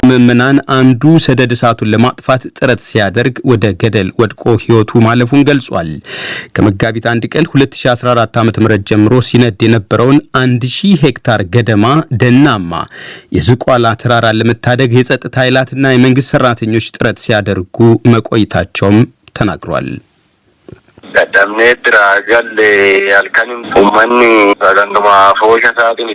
ምዕመናን አንዱ ሰደድ እሳቱን ለማጥፋት ጥረት ሲያደርግ ወደ ገደል ወድቆ ህይወቱ ማለፉን ገልጿል። ከመጋቢት 1 ቀን 2014 ዓ.ም ጀምሮ ሲነድ የነበረውን 1000 ሄክታር ገደማ ደናማ የዝቋላ ተራራን ለመታደግ የጸጥታ ኃይላትና የመንግስት ሰራተኞች ጥረት ሲያደርጉ መቆየታቸውም ተናግሯል።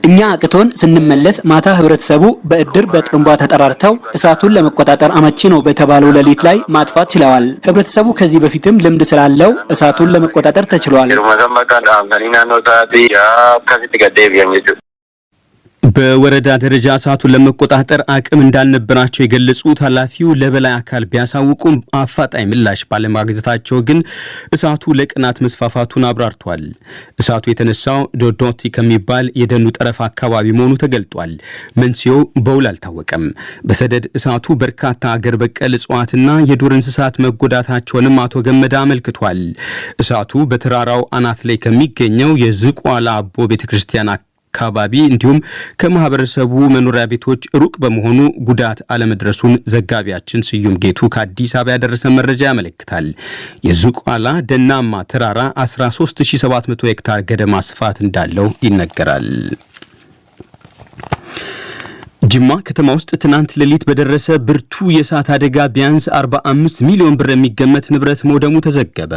እኛ አቅቶን ስንመለስ ማታ ህብረተሰቡ በእድር በጥሩምባ ተጠራርተው እሳቱን ለመቆጣጠር አመቺ ነው በተባለው ሌሊት ላይ ማጥፋት ችለዋል። ህብረተሰቡ ከዚህ በፊትም ልምድ ስላለው እሳቱን ለመቆጣጠር ተችሏል። በወረዳ ደረጃ እሳቱን ለመቆጣጠር አቅም እንዳልነበራቸው የገለጹት ኃላፊው ለበላይ አካል ቢያሳውቁም አፋጣኝ ምላሽ ባለማግኘታቸው ግን እሳቱ ለቀናት መስፋፋቱን አብራርቷል። እሳቱ የተነሳው ዶዶቲ ከሚባል የደኑ ጠረፍ አካባቢ መሆኑ ተገልጧል። መንስኤው በውል አልታወቀም። በሰደድ እሳቱ በርካታ አገር በቀል እጽዋትና የዱር እንስሳት መጎዳታቸውንም አቶ ገመዳ አመልክቷል። እሳቱ በተራራው አናት ላይ ከሚገኘው የዝቋላ አቦ ቤተክርስቲያን አካባቢ እንዲሁም ከማህበረሰቡ መኖሪያ ቤቶች ሩቅ በመሆኑ ጉዳት አለመድረሱን ዘጋቢያችን ስዩም ጌቱ ከአዲስ አበባ ያደረሰ መረጃ ያመለክታል። የዝቋላ ደናማ ተራራ 13700 ሄክታር ገደማ ስፋት እንዳለው ይነገራል። ጅማ ከተማ ውስጥ ትናንት ሌሊት በደረሰ ብርቱ የእሳት አደጋ ቢያንስ 45 ሚሊዮን ብር የሚገመት ንብረት መውደሙ ተዘገበ።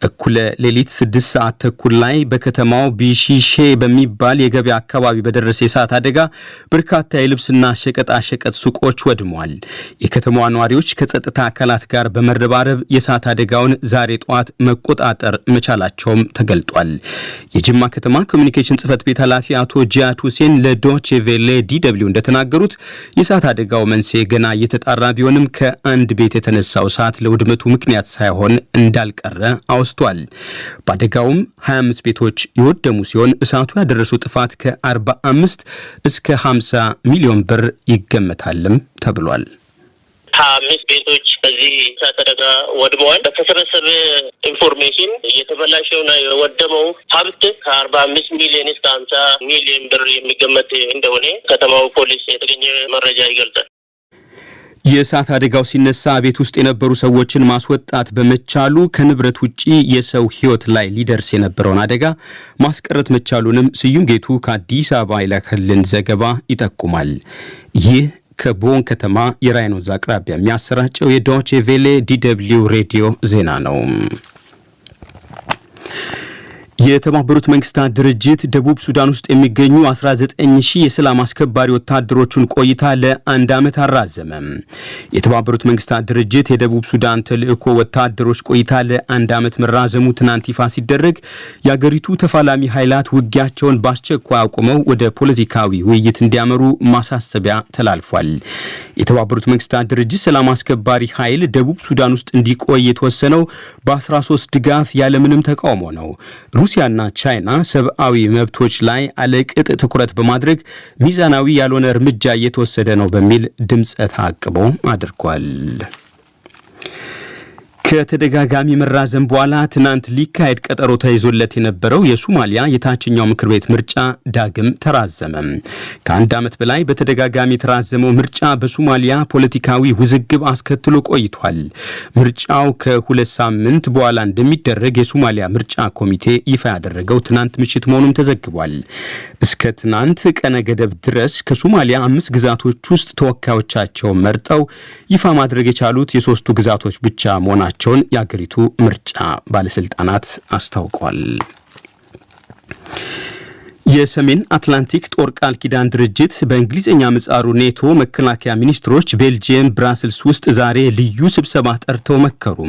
እኩለ ሌሊት 6 ሰዓት ተኩል ላይ በከተማው ቢሺሼ በሚባል የገበያ አካባቢ በደረሰ የእሳት አደጋ በርካታ የልብስና ሸቀጣሸቀጥ ሱቆች ወድመዋል። የከተማዋ ነዋሪዎች ከጸጥታ አካላት ጋር በመረባረብ የእሳት አደጋውን ዛሬ ጠዋት መቆጣጠር መቻላቸውም ተገልጧል። የጅማ ከተማ ኮሚኒኬሽን ጽህፈት ቤት ኃላፊ አቶ ጂያድ ሁሴን ለዶቼ ቬለ ዲደብሊው እንደተናገሩት የእሳት አደጋው መንስኤ ገና እየተጣራ ቢሆንም ከአንድ ቤት የተነሳው እሳት ለውድመቱ ምክንያት ሳይሆን እንዳልቀረ አውስቷል። በአደጋውም 25 ቤቶች የወደሙ ሲሆን እሳቱ ያደረሰው ጥፋት ከ45 እስከ 50 ሚሊዮን ብር ይገመታልም ተብሏል። 25 ቤቶች በዚህ እሳት አደጋ ወድመዋል። በተሰበሰበ ኢንፎርሜሽን የተበላሸውና የወደመው ሀብት ከ45 ሚሊዮን እስከ 50 ሚሊዮን ብር የሚገመት እንደሆነ ከተማው ፖሊስ የተገኘ መረጃ ይገልጻል። የእሳት አደጋው ሲነሳ ቤት ውስጥ የነበሩ ሰዎችን ማስወጣት በመቻሉ ከንብረት ውጪ የሰው ሕይወት ላይ ሊደርስ የነበረውን አደጋ ማስቀረት መቻሉንም ስዩም ጌቱ ከአዲስ አበባ የላከልን ዘገባ ይጠቁማል። ይህ ከቦን ከተማ የራይን ወንዝ አቅራቢያ የሚያሰራጨው የዶቼ ቬለ ዲደብሊው ሬዲዮ ዜና ነው። የተባበሩት መንግስታት ድርጅት ደቡብ ሱዳን ውስጥ የሚገኙ 19000 የሰላም አስከባሪ ወታደሮችን ቆይታ ለአንድ ዓመት አራዘመ። የተባበሩት መንግስታት ድርጅት የደቡብ ሱዳን ተልእኮ ወታደሮች ቆይታ ለአንድ ዓመት መራዘሙ ትናንት ይፋ ሲደረግ የአገሪቱ ተፋላሚ ኃይላት ውጊያቸውን በአስቸኳይ አቁመው ወደ ፖለቲካዊ ውይይት እንዲያመሩ ማሳሰቢያ ተላልፏል። የተባበሩት መንግስታት ድርጅት ሰላም አስከባሪ ኃይል ደቡብ ሱዳን ውስጥ እንዲቆይ የተወሰነው በ13 ድጋፍ ያለምንም ተቃውሞ ነው። ሩሲያና ቻይና ሰብአዊ መብቶች ላይ አለቅጥ ትኩረት በማድረግ ሚዛናዊ ያልሆነ እርምጃ እየተወሰደ ነው በሚል ድምፀ ተአቅቦ አድርጓል። ከተደጋጋሚ መራዘም በኋላ ትናንት ሊካሄድ ቀጠሮ ተይዞለት የነበረው የሶማሊያ የታችኛው ምክር ቤት ምርጫ ዳግም ተራዘመ። ከአንድ ዓመት በላይ በተደጋጋሚ የተራዘመው ምርጫ በሶማሊያ ፖለቲካዊ ውዝግብ አስከትሎ ቆይቷል። ምርጫው ከ2 ሳምንት በኋላ እንደሚደረግ የሶማሊያ ምርጫ ኮሚቴ ይፋ ያደረገው ትናንት ምሽት መሆኑም ተዘግቧል። እስከ ትናንት ቀነ ገደብ ድረስ ከሶማሊያ 5 ግዛቶች ውስጥ ተወካዮቻቸውን መርጠው ይፋ ማድረግ የቻሉት የሶስቱ ግዛቶች ብቻ መሆናቸው የአገሪቱ ምርጫ ባለስልጣናት አስታውቋል። የሰሜን አትላንቲክ ጦር ቃል ኪዳን ድርጅት በእንግሊዝኛ ምህጻሩ ኔቶ መከላከያ ሚኒስትሮች ቤልጂየም ብራስልስ ውስጥ ዛሬ ልዩ ስብሰባ ጠርተው መከሩ።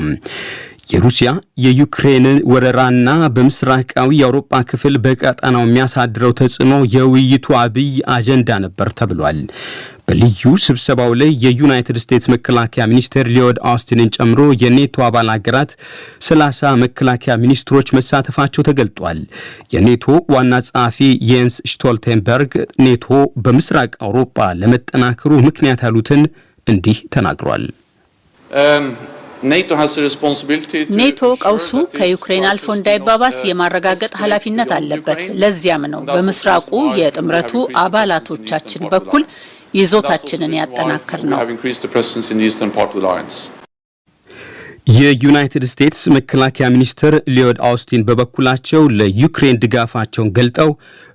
የሩሲያ የዩክሬን ወረራና በምስራቃዊ የአውሮፓ ክፍል በቀጣናው የሚያሳድረው ተጽዕኖ የውይይቱ አብይ አጀንዳ ነበር ተብሏል። በልዩ ስብሰባው ላይ የዩናይትድ ስቴትስ መከላከያ ሚኒስትር ሊዮድ አውስቲንን ጨምሮ የኔቶ አባል ሀገራት 30 መከላከያ ሚኒስትሮች መሳተፋቸው ተገልጧል። የኔቶ ዋና ጸሐፊ የንስ ስቶልቴንበርግ ኔቶ በምስራቅ አውሮፓ ለመጠናከሩ ምክንያት ያሉትን እንዲህ ተናግሯል። ኔቶ ቀውሱ ከዩክሬን አልፎ እንዳይባባስ የማረጋገጥ ኃላፊነት አለበት። ለዚያም ነው በምስራቁ የጥምረቱ አባላቶቻችን በኩል ይዞታችንን ያጠናክር ነው። የዩናይትድ ስቴትስ መከላከያ ሚኒስትር ሊዮድ አውስቲን በበኩላቸው ለዩክሬን ድጋፋቸውን ገልጠው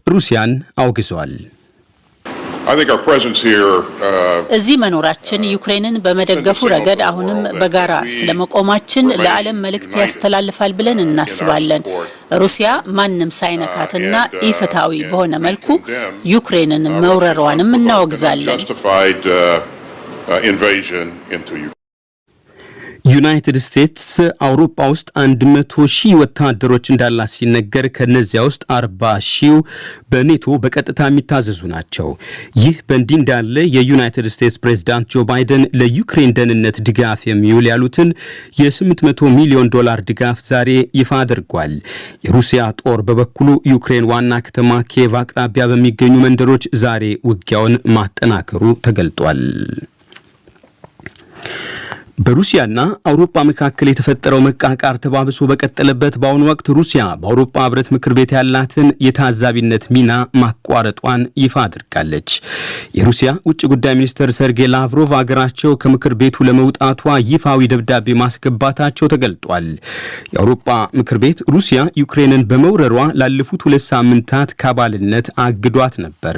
ሩሲያን አውግዘዋል። እዚህ መኖራችን ዩክሬንን በመደገፉ ረገድ አሁንም በጋራ ስለመቆማችን ለዓለም መልእክት ያስተላልፋል ብለን እናስባለን። ሩሲያ ማንም ሳይነካትና ኢፍትሐዊ በሆነ መልኩ ዩክሬንን መውረሯንም እናወግዛለን። ዩናይትድ ስቴትስ አውሮፓ ውስጥ 100,000 ወታደሮች እንዳላት ሲነገር ከነዚያ ውስጥ 40,000 በኔቶ በቀጥታ የሚታዘዙ ናቸው። ይህ በእንዲህ እንዳለ የዩናይትድ ስቴትስ ፕሬዝዳንት ጆ ባይደን ለዩክሬን ደህንነት ድጋፍ የሚውል ያሉትን የ$800 ሚሊዮን ድጋፍ ዛሬ ይፋ አድርጓል። የሩሲያ ጦር በበኩሉ ዩክሬን ዋና ከተማ ኪየቭ አቅራቢያ በሚገኙ መንደሮች ዛሬ ውጊያውን ማጠናከሩ ተገልጧል። በሩሲያና አውሮፓ መካከል የተፈጠረው መቃቃር ተባብሶ በቀጠለበት በአሁኑ ወቅት ሩሲያ በአውሮፓ ህብረት ምክር ቤት ያላትን የታዛቢነት ሚና ማቋረጧን ይፋ አድርጋለች። የሩሲያ ውጭ ጉዳይ ሚኒስትር ሰርጌይ ላቭሮቭ አገራቸው ከምክር ቤቱ ለመውጣቷ ይፋዊ ደብዳቤ ማስገባታቸው ተገልጧል። የአውሮፓ ምክር ቤት ሩሲያ ዩክሬንን በመውረሯ ላለፉት 2 ሳምንታት ከአባልነት አግዷት ነበር።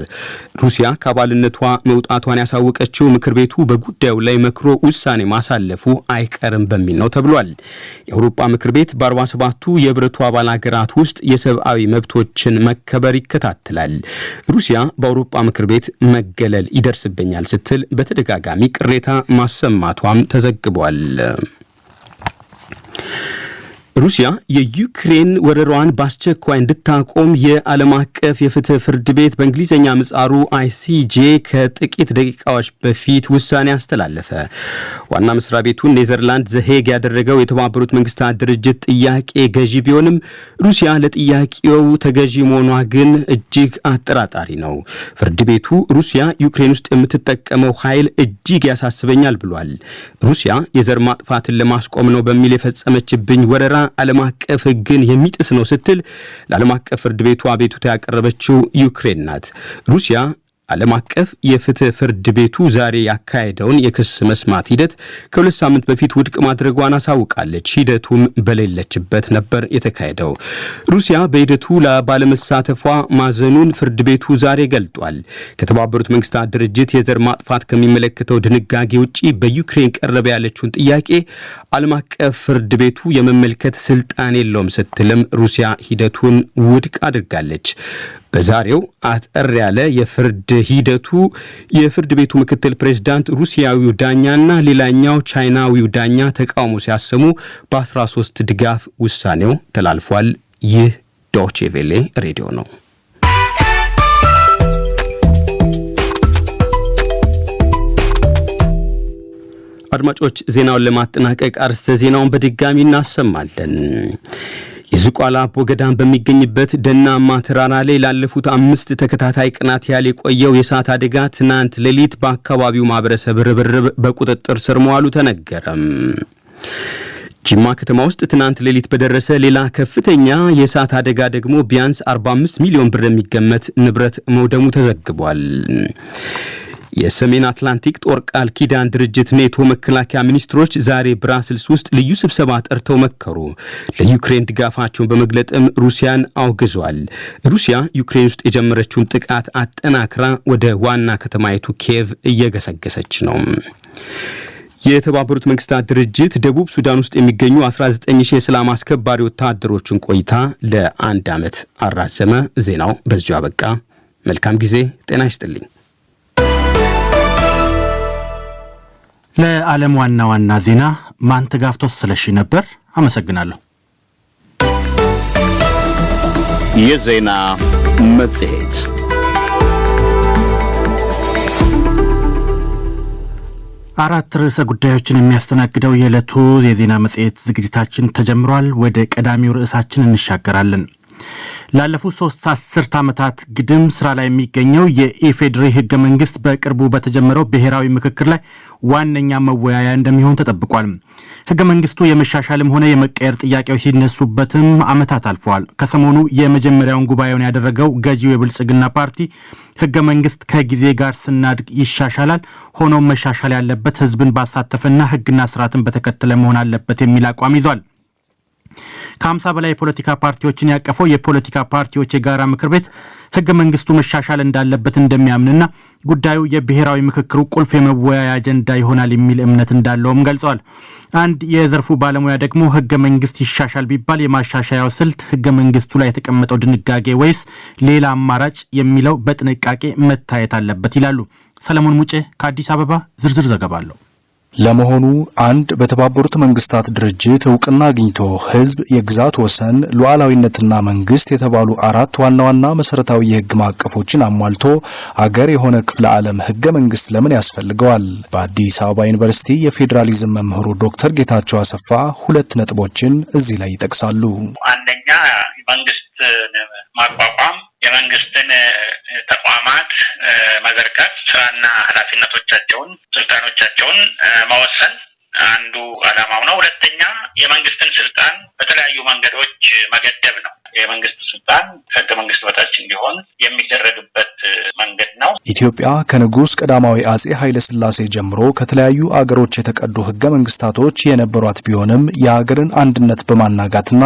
ሩሲያ ከአባልነቷ መውጣቷን ያሳወቀችው ምክር ቤቱ በጉዳዩ ላይ መክሮ ውሳኔ ማሳለፍ አይቀርም በሚል ነው ተብሏል። የአውሮፓ ምክር ቤት በ47ቱ የህብረቱ አባል ሀገራት ውስጥ የሰብአዊ መብቶችን መከበር ይከታተላል። ሩሲያ በአውሮፓ ምክር ቤት መገለል ይደርስብኛል ስትል በተደጋጋሚ ቅሬታ ማሰማቷም ተዘግቧል። ሩሲያ የዩክሬን ወረራዋን በአስቸኳይ እንድታቆም የዓለም አቀፍ የፍትህ ፍርድ ቤት በእንግሊዝኛ ምጻሩ ICJ ከጥቂት ደቂቃዎች በፊት ውሳኔ አስተላለፈ። ዋና መስሪያ ቤቱን ኔዘርላንድ ዘሄግ ያደረገው የተባበሩት መንግስታት ድርጅት ጥያቄ ገዢ ቢሆንም ሩሲያ ለጥያቄው ተገዢ መሆኗ ግን እጅግ አጠራጣሪ ነው። ፍርድ ቤቱ ሩሲያ ዩክሬን ውስጥ የምትጠቀመው ኃይል እጅግ ያሳስበኛል ብሏል። ሩሲያ የዘር ማጥፋትን ለማስቆም ነው በሚል የፈጸመችብኝ ወረራ ዓለም አቀፍ ሕግን የሚጥስ ነው ስትል ለዓለም አቀፍ ፍርድ ቤቱ አቤቱታ ያቀረበችው ዩክሬን ናት። ሩሲያ ዓለም አቀፍ የፍትህ ፍርድ ቤቱ ዛሬ ያካሄደውን የክስ መስማት ሂደት ከ2 ሳምንት በፊት ውድቅ ማድረጓን አሳውቃለች። ሂደቱም በሌለችበት ነበር የተካሄደው። ሩሲያ በሂደቱ ባለመሳተፏ ማዘኑን ፍርድ ቤቱ ዛሬ ገልጧል። ከተባበሩት መንግስታት ድርጅት የዘር ማጥፋት ከሚመለከተው ድንጋጌ ውጪ በዩክሬን ቀረበ ያለችውን ጥያቄ ዓለም አቀፍ ፍርድ ቤቱ የመመልከት ስልጣን የለውም ስትልም ሩሲያ ሂደቱን ውድቅ አድርጋለች። በዛሬው አጠር ያለ የፍርድ ሂደቱ የፍርድ ቤቱ ምክትል ፕሬዝዳንት ሩሲያዊው ዳኛና ሌላኛው ቻይናዊው ዳኛ ተቃውሞ ሲያሰሙ በ13 ድጋፍ ውሳኔው ተላልፏል። ይህ ዶቼ ቬሌ ሬዲዮ ነው። አድማጮች ዜናውን ለማጠናቀቅ አርዕስተ ዜናውን በድጋሚ እናሰማለን። የዝቋላ አቦ ገዳም በሚገኝበት ደናማ ተራራ ላይ ላለፉት 5 ተከታታይ ቀናት ያህል የቆየው የእሳት አደጋ ትናንት ሌሊት በአካባቢው ማህበረሰብ ርብርብ በቁጥጥር ስር መዋሉ ተነገረም። ጅማ ከተማ ውስጥ ትናንት ሌሊት በደረሰ ሌላ ከፍተኛ የእሳት አደጋ ደግሞ ቢያንስ 45 ሚሊዮን ብር የሚገመት ንብረት መውደሙ ተዘግቧል። የሰሜን አትላንቲክ ጦር ቃል ኪዳን ድርጅት ኔቶ መከላከያ ሚኒስትሮች ዛሬ ብራስልስ ውስጥ ልዩ ስብሰባ ጠርተው መከሩ። ለዩክሬን ድጋፋቸውን በመግለጥም ሩሲያን አውግዟል። ሩሲያ ዩክሬን ውስጥ የጀመረችውን ጥቃት አጠናክራ ወደ ዋና ከተማይቱ ኪየቭ እየገሰገሰች ነው። የተባበሩት መንግስታት ድርጅት ደቡብ ሱዳን ውስጥ የሚገኙ 19,000 የሰላም አስከባሪ ወታደሮችን ቆይታ ለ1 ዓመት አራዘመ። ዜናው በዚሁ አበቃ። መልካም ጊዜ። ጤና ይስጥልኝ። ለዓለም ዋና ዋና ዜና ማንተጋፍቶት ስለሺ ነበር። አመሰግናለሁ። የዜና መጽሔት አራት ርዕሰ ጉዳዮችን የሚያስተናግደው የዕለቱ የዜና መጽሔት ዝግጅታችን ተጀምሯል። ወደ ቀዳሚው ርዕሳችን እንሻገራለን። ላለፉት 3 አስርት ዓመታት ግድም ስራ ላይ የሚገኘው የኢፌዴሪ ህገ መንግስት በቅርቡ በተጀመረው ብሔራዊ ምክክር ላይ ዋነኛ መወያያ እንደሚሆን ተጠብቋል። ህገ መንግስቱ የመሻሻልም ሆነ የመቀየር ጥያቄዎች ሲነሱበትም ዓመታት አልፈዋል። ከሰሞኑ የመጀመሪያውን ጉባኤውን ያደረገው ገዢው የብልጽግና ፓርቲ ህገ መንግስት ከጊዜ ጋር ስናድግ ይሻሻላል፣ ሆኖም መሻሻል ያለበት ህዝብን ባሳተፈና ህግና ስርዓትን በተከተለ መሆን አለበት የሚል አቋም ይዟል። ከ50 በላይ የፖለቲካ ፓርቲዎችን ያቀፈው የፖለቲካ ፓርቲዎች የጋራ ምክር ቤት ህገ መንግስቱ መሻሻል እንዳለበት እንደሚያምንና ጉዳዩ የብሔራዊ ምክክሩ ቁልፍ የመወያያ አጀንዳ ይሆናል የሚል እምነት እንዳለውም ገልጿል። አንድ የዘርፉ ባለሙያ ደግሞ ህገ መንግስት ይሻሻል ቢባል የማሻሻያው ስልት ህገ መንግስቱ ላይ የተቀመጠው ድንጋጌ ወይስ ሌላ አማራጭ የሚለው በጥንቃቄ መታየት አለበት ይላሉ። ሰለሞን ሙጬ ከአዲስ አበባ ዝርዝር ዘገባ አለው። ለመሆኑ አንድ በተባበሩት መንግስታት ድርጅት እውቅና አግኝቶ ህዝብ፣ የግዛት ወሰን፣ ሉዓላዊነትና መንግስት የተባሉ 4 ዋና ዋና መሰረታዊ የህግ ማዕቀፎችን አሟልቶ አገር የሆነ ክፍለ ዓለም ህገ መንግስት ለምን ያስፈልገዋል? በአዲስ አበባ ዩኒቨርሲቲ የፌዴራሊዝም መምህሩ ዶክተር ጌታቸው አሰፋ 2 ነጥቦችን እዚህ ላይ ይጠቅሳሉ። አንደኛ መንግስት ማቋቋም፣ የመንግስትን ተቋማት መዘርጋት፣ ስራና ኃላፊነቶቻቸውን፣ ስልጣኖቻቸውን መወሰን አንዱ ዓላማው ነው። ሁለተኛ የመንግስትን ስልጣን በተለያዩ መንገዶች መገደብ ነው። የመንግስት ስልጣን ከህገ መንግስት በታች እንዲሆን የሚደረግበት መንገድ ነው። ኢትዮጵያ ከንጉስ ቀዳማዊ አጼ ኃይለ ሥላሴ ጀምሮ ከተለያዩ አገሮች የተቀዱ ህገ መንግስታቶች የነበሯት ቢሆንም የሀገርን አንድነት በማናጋትና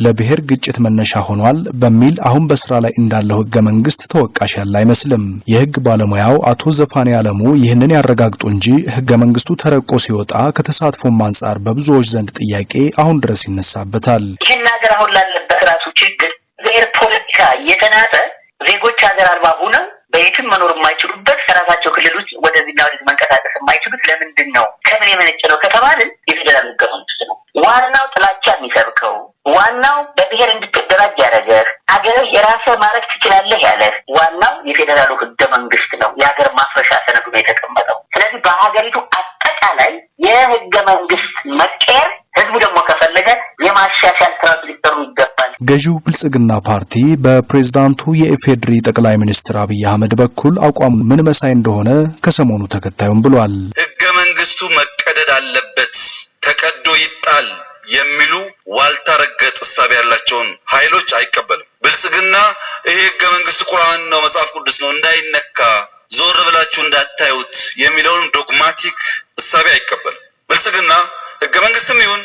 ለብሔር ግጭት መነሻ ሆኗል በሚል አሁን በስራ ላይ እንዳለው ህገ መንግስት ተወቃሽ ያለ አይመስልም። የህግ ባለሙያው አቶ ዘፋኔ አለሙ ይህንን ያረጋግጡ እንጂ ህገ መንግስቱ ተረቆ ሲወጣ ከተሳትፎም አንጻር በብዙዎች ዘንድ ጥያቄ አሁን ድረስ ይነሳበታል። ይህን ሀገር አሁን ላለበት ራሱ ችግር ብሔር ፖለቲካ እየተናጠ ዜጎች ሀገር አልባ ሆነው በየትም መኖር የማይችሉበት ከራሳቸው ክልል ውስጥ ወደዚህና ወደዚህ መንቀሳቀስ የማይችሉት ለምንድን ነው? ከምን የመነጨ ነው ከተባልን የፌዴራል ህገ መንግስት ነው ዋናው ጥላቻ የሚሰብከው፣ ዋናው በብሔር እንድትደራጅ ያደረገህ፣ ሀገር የራስህ ማድረግ ትችላለህ ያለህ ዋናው የፌዴራሉ ህገ መንግስት ነው። የሀገር ማፍረሻ ሰነዱ ነው የተቀመጠው። ስለዚህ በሀገሪቱ አጠቃላይ የህገ መንግስት መቀየር ህዝቡ ደግሞ ከፈለገ የማሻሻል ስራዎች ሊሰሩ ይገባል። ገዢው ብልጽግና ፓርቲ በፕሬዝዳንቱ የኢፌዴሪ ጠቅላይ ሚኒስትር አብይ አህመድ በኩል አቋሙ ምን መሳይ እንደሆነ ከሰሞኑ ተከታዩም ብሏል። ህገ መንግስቱ መቀደድ አለበት፣ ተቀዶ ይጣል የሚሉ ዋልታ ረገጥ እሳቤ ያላቸውን ኃይሎች አይቀበልም። ብልጽግና ይሄ ህገ መንግስት ቁርአን ነው፣ መጽሐፍ ቅዱስ ነው፣ እንዳይነካ ዞር ብላችሁ እንዳታዩት የሚለውን ዶግማቲክ እሳቤ አይቀበልም። ብልጽግና ህገ መንግስትም ይሁን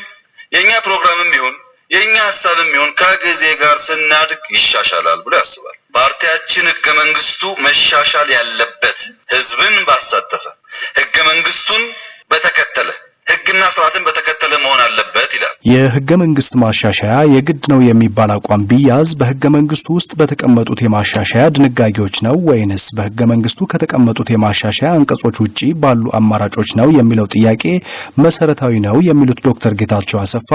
የኛ ፕሮግራምም ይሁን የኛ ሐሳብም ይሁን ከጊዜ ጋር ስናድግ ይሻሻላል ብሎ ያስባል። ፓርቲያችን ህገ መንግስቱ መሻሻል ያለበት ህዝብን ባሳተፈ ህገ መንግስቱን በተከተለ ህግና ስርዓትን በተከተለ መሆን አለበት ይላል። የህገ መንግስት ማሻሻያ የግድ ነው የሚባል አቋም ቢያዝ በህገ መንግስቱ ውስጥ በተቀመጡት የማሻሻያ ድንጋጌዎች ነው ወይንስ በህገ መንግስቱ ከተቀመጡት የማሻሻያ አንቀጾች ውጪ ባሉ አማራጮች ነው የሚለው ጥያቄ መሰረታዊ ነው የሚሉት ዶክተር ጌታቸው አሰፋ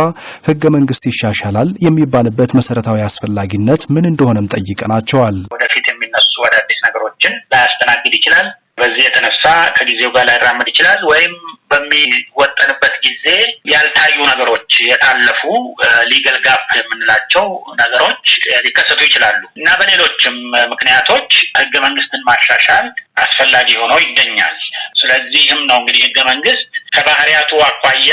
ህገ መንግስት ይሻሻላል የሚባልበት መሰረታዊ አስፈላጊነት ምን እንደሆነም ጠይቀናቸዋል። ወደፊት የሚነሱ አዳዲስ ነገሮችን ላያስተናግድ ይችላል። በዚህ የተነሳ ከጊዜው ጋር ላይራመድ ይችላል። ወይም በሚወጠንበት ጊዜ ያልታዩ ነገሮች፣ የታለፉ ሊገል ጋፕ የምንላቸው ነገሮች ሊከሰቱ ይችላሉ እና በሌሎችም ምክንያቶች ህገ መንግስትን ማሻሻል አስፈላጊ ሆኖ ይገኛል። ስለዚህም ነው እንግዲህ ህገ መንግስት ከባህሪያቱ አኳያ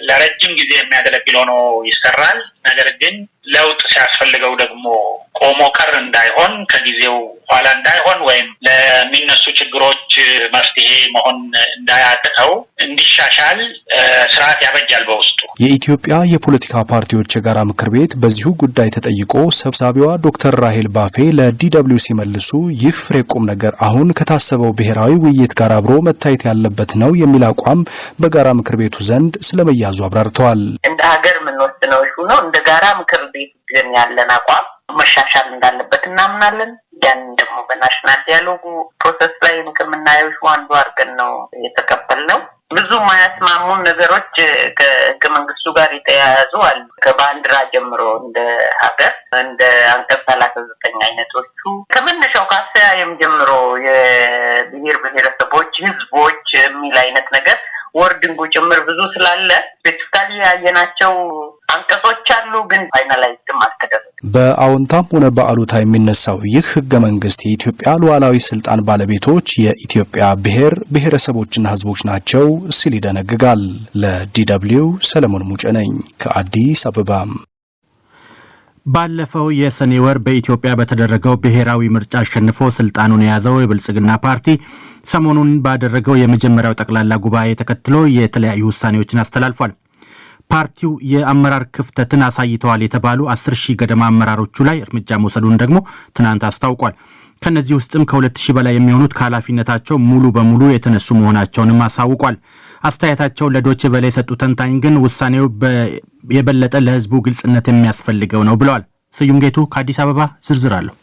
ለረጅም ጊዜ የሚያገለግል ሆኖ ይሰራል። ነገር ግን ለውጥ ሲያስፈልገው ደግሞ ቆሞ ቀር እንዳይሆን፣ ከጊዜው ኋላ እንዳይሆን ወይም ለሚነሱ ችግሮች መፍትሄ መሆን እንዳያቅተው እንዲሻሻል ስርዓት ያበጃል በውስጡ። የኢትዮጵያ የፖለቲካ ፓርቲዎች የጋራ ምክር ቤት በዚሁ ጉዳይ ተጠይቆ ሰብሳቢዋ ዶክተር ራሄል ባፌ ለዲደብሊው ሲመልሱ ይህ ፍሬ ቁም ነገር አሁን ከታሰበው ብሔራዊ ውይይት ጋር አብሮ መታየት ያለበት ነው የሚል አቋም በጋራ ምክር ቤቱ ዘንድ ስለመያዙ አብራርተዋል። እንደ ሀገር የምንወስነው እሱ ነው። እንደ ጋራ ምክር ቤት ግን ያለን አቋም መሻሻል እንዳለበት እናምናለን። ያን ደግሞ በናሽናል ዲያሎጉ ፕሮሰስ ላይ ከምናየው አንዱ አድርገን ነው የተቀበልነው። ብዙ ማያስማሙን ነገሮች ከህገ መንግስቱ ጋር የተያያዙ አሉ። ከባንዲራ ጀምሮ እንደ ሀገር እንደ አንቀጽ 39 አይነቶቹ ከመነሻው ከአስተያየም ጀምሮ የብሔር ብሔረሰቦች ህዝቦች የሚል አይነት ነገር ወርድንጉ ጭምር ብዙ ስላለ ስፔሲፊካሊ ያየናቸው አንቀጾች አሉ፣ ግን ፋይናላይዝም አልተደረገም። በአዎንታም ሆነ በአሉታ የሚነሳው ይህ ህገ መንግስት የኢትዮጵያ ሉዓላዊ ስልጣን ባለቤቶች የኢትዮጵያ ብሔር ብሔረሰቦችና ህዝቦች ናቸው ሲል ይደነግጋል። ለዲደብልዩ ሰለሞን ሙጬ ነኝ ከአዲስ አበባ። ባለፈው የሰኔ ወር በኢትዮጵያ በተደረገው ብሔራዊ ምርጫ አሸንፎ ስልጣኑን የያዘው የብልጽግና ፓርቲ ሰሞኑን ባደረገው የመጀመሪያው ጠቅላላ ጉባኤ ተከትሎ የተለያዩ ውሳኔዎችን አስተላልፏል። ፓርቲው የአመራር ክፍተትን አሳይተዋል የተባሉ 10,000 ገደማ አመራሮቹ ላይ እርምጃ መውሰዱን ደግሞ ትናንት አስታውቋል። ከነዚህ ውስጥም ከ2,000 በላይ የሚሆኑት ከኃላፊነታቸው ሙሉ በሙሉ የተነሱ መሆናቸውንም አሳውቋል። አስተያየታቸው ለዶቼ ቬለ የሰጡ ተንታኝ ግን ውሳኔው የበለጠ ለህዝቡ ግልጽነት የሚያስፈልገው ነው ብለዋል። ስዩም ጌቱ ከአዲስ አበባ ዝርዝር አለው።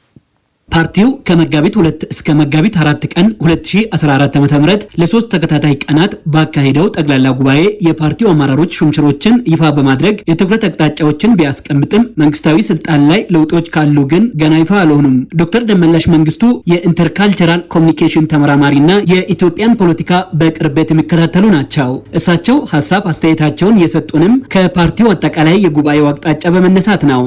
ፓርቲው ከመጋቢት 2 እስከ መጋቢት 4 ቀን 2014 ዓ.ም ለሶስት ተከታታይ ቀናት ባካሄደው ጠቅላላ ጉባኤ የፓርቲው አመራሮች ሹምሽሮችን ይፋ በማድረግ የትኩረት አቅጣጫዎችን ቢያስቀምጥም መንግስታዊ ስልጣን ላይ ለውጦች ካሉ ግን ገና ይፋ አልሆኑም። ዶክተር ደመላሽ መንግስቱ የኢንተርካልቸራል ኮሚኒኬሽን ተመራማሪና የኢትዮጵያን ፖለቲካ በቅርበት የሚከታተሉ ናቸው። እሳቸው ሐሳብ አስተያየታቸውን የሰጡንም ከፓርቲው አጠቃላይ የጉባኤው አቅጣጫ በመነሳት ነው።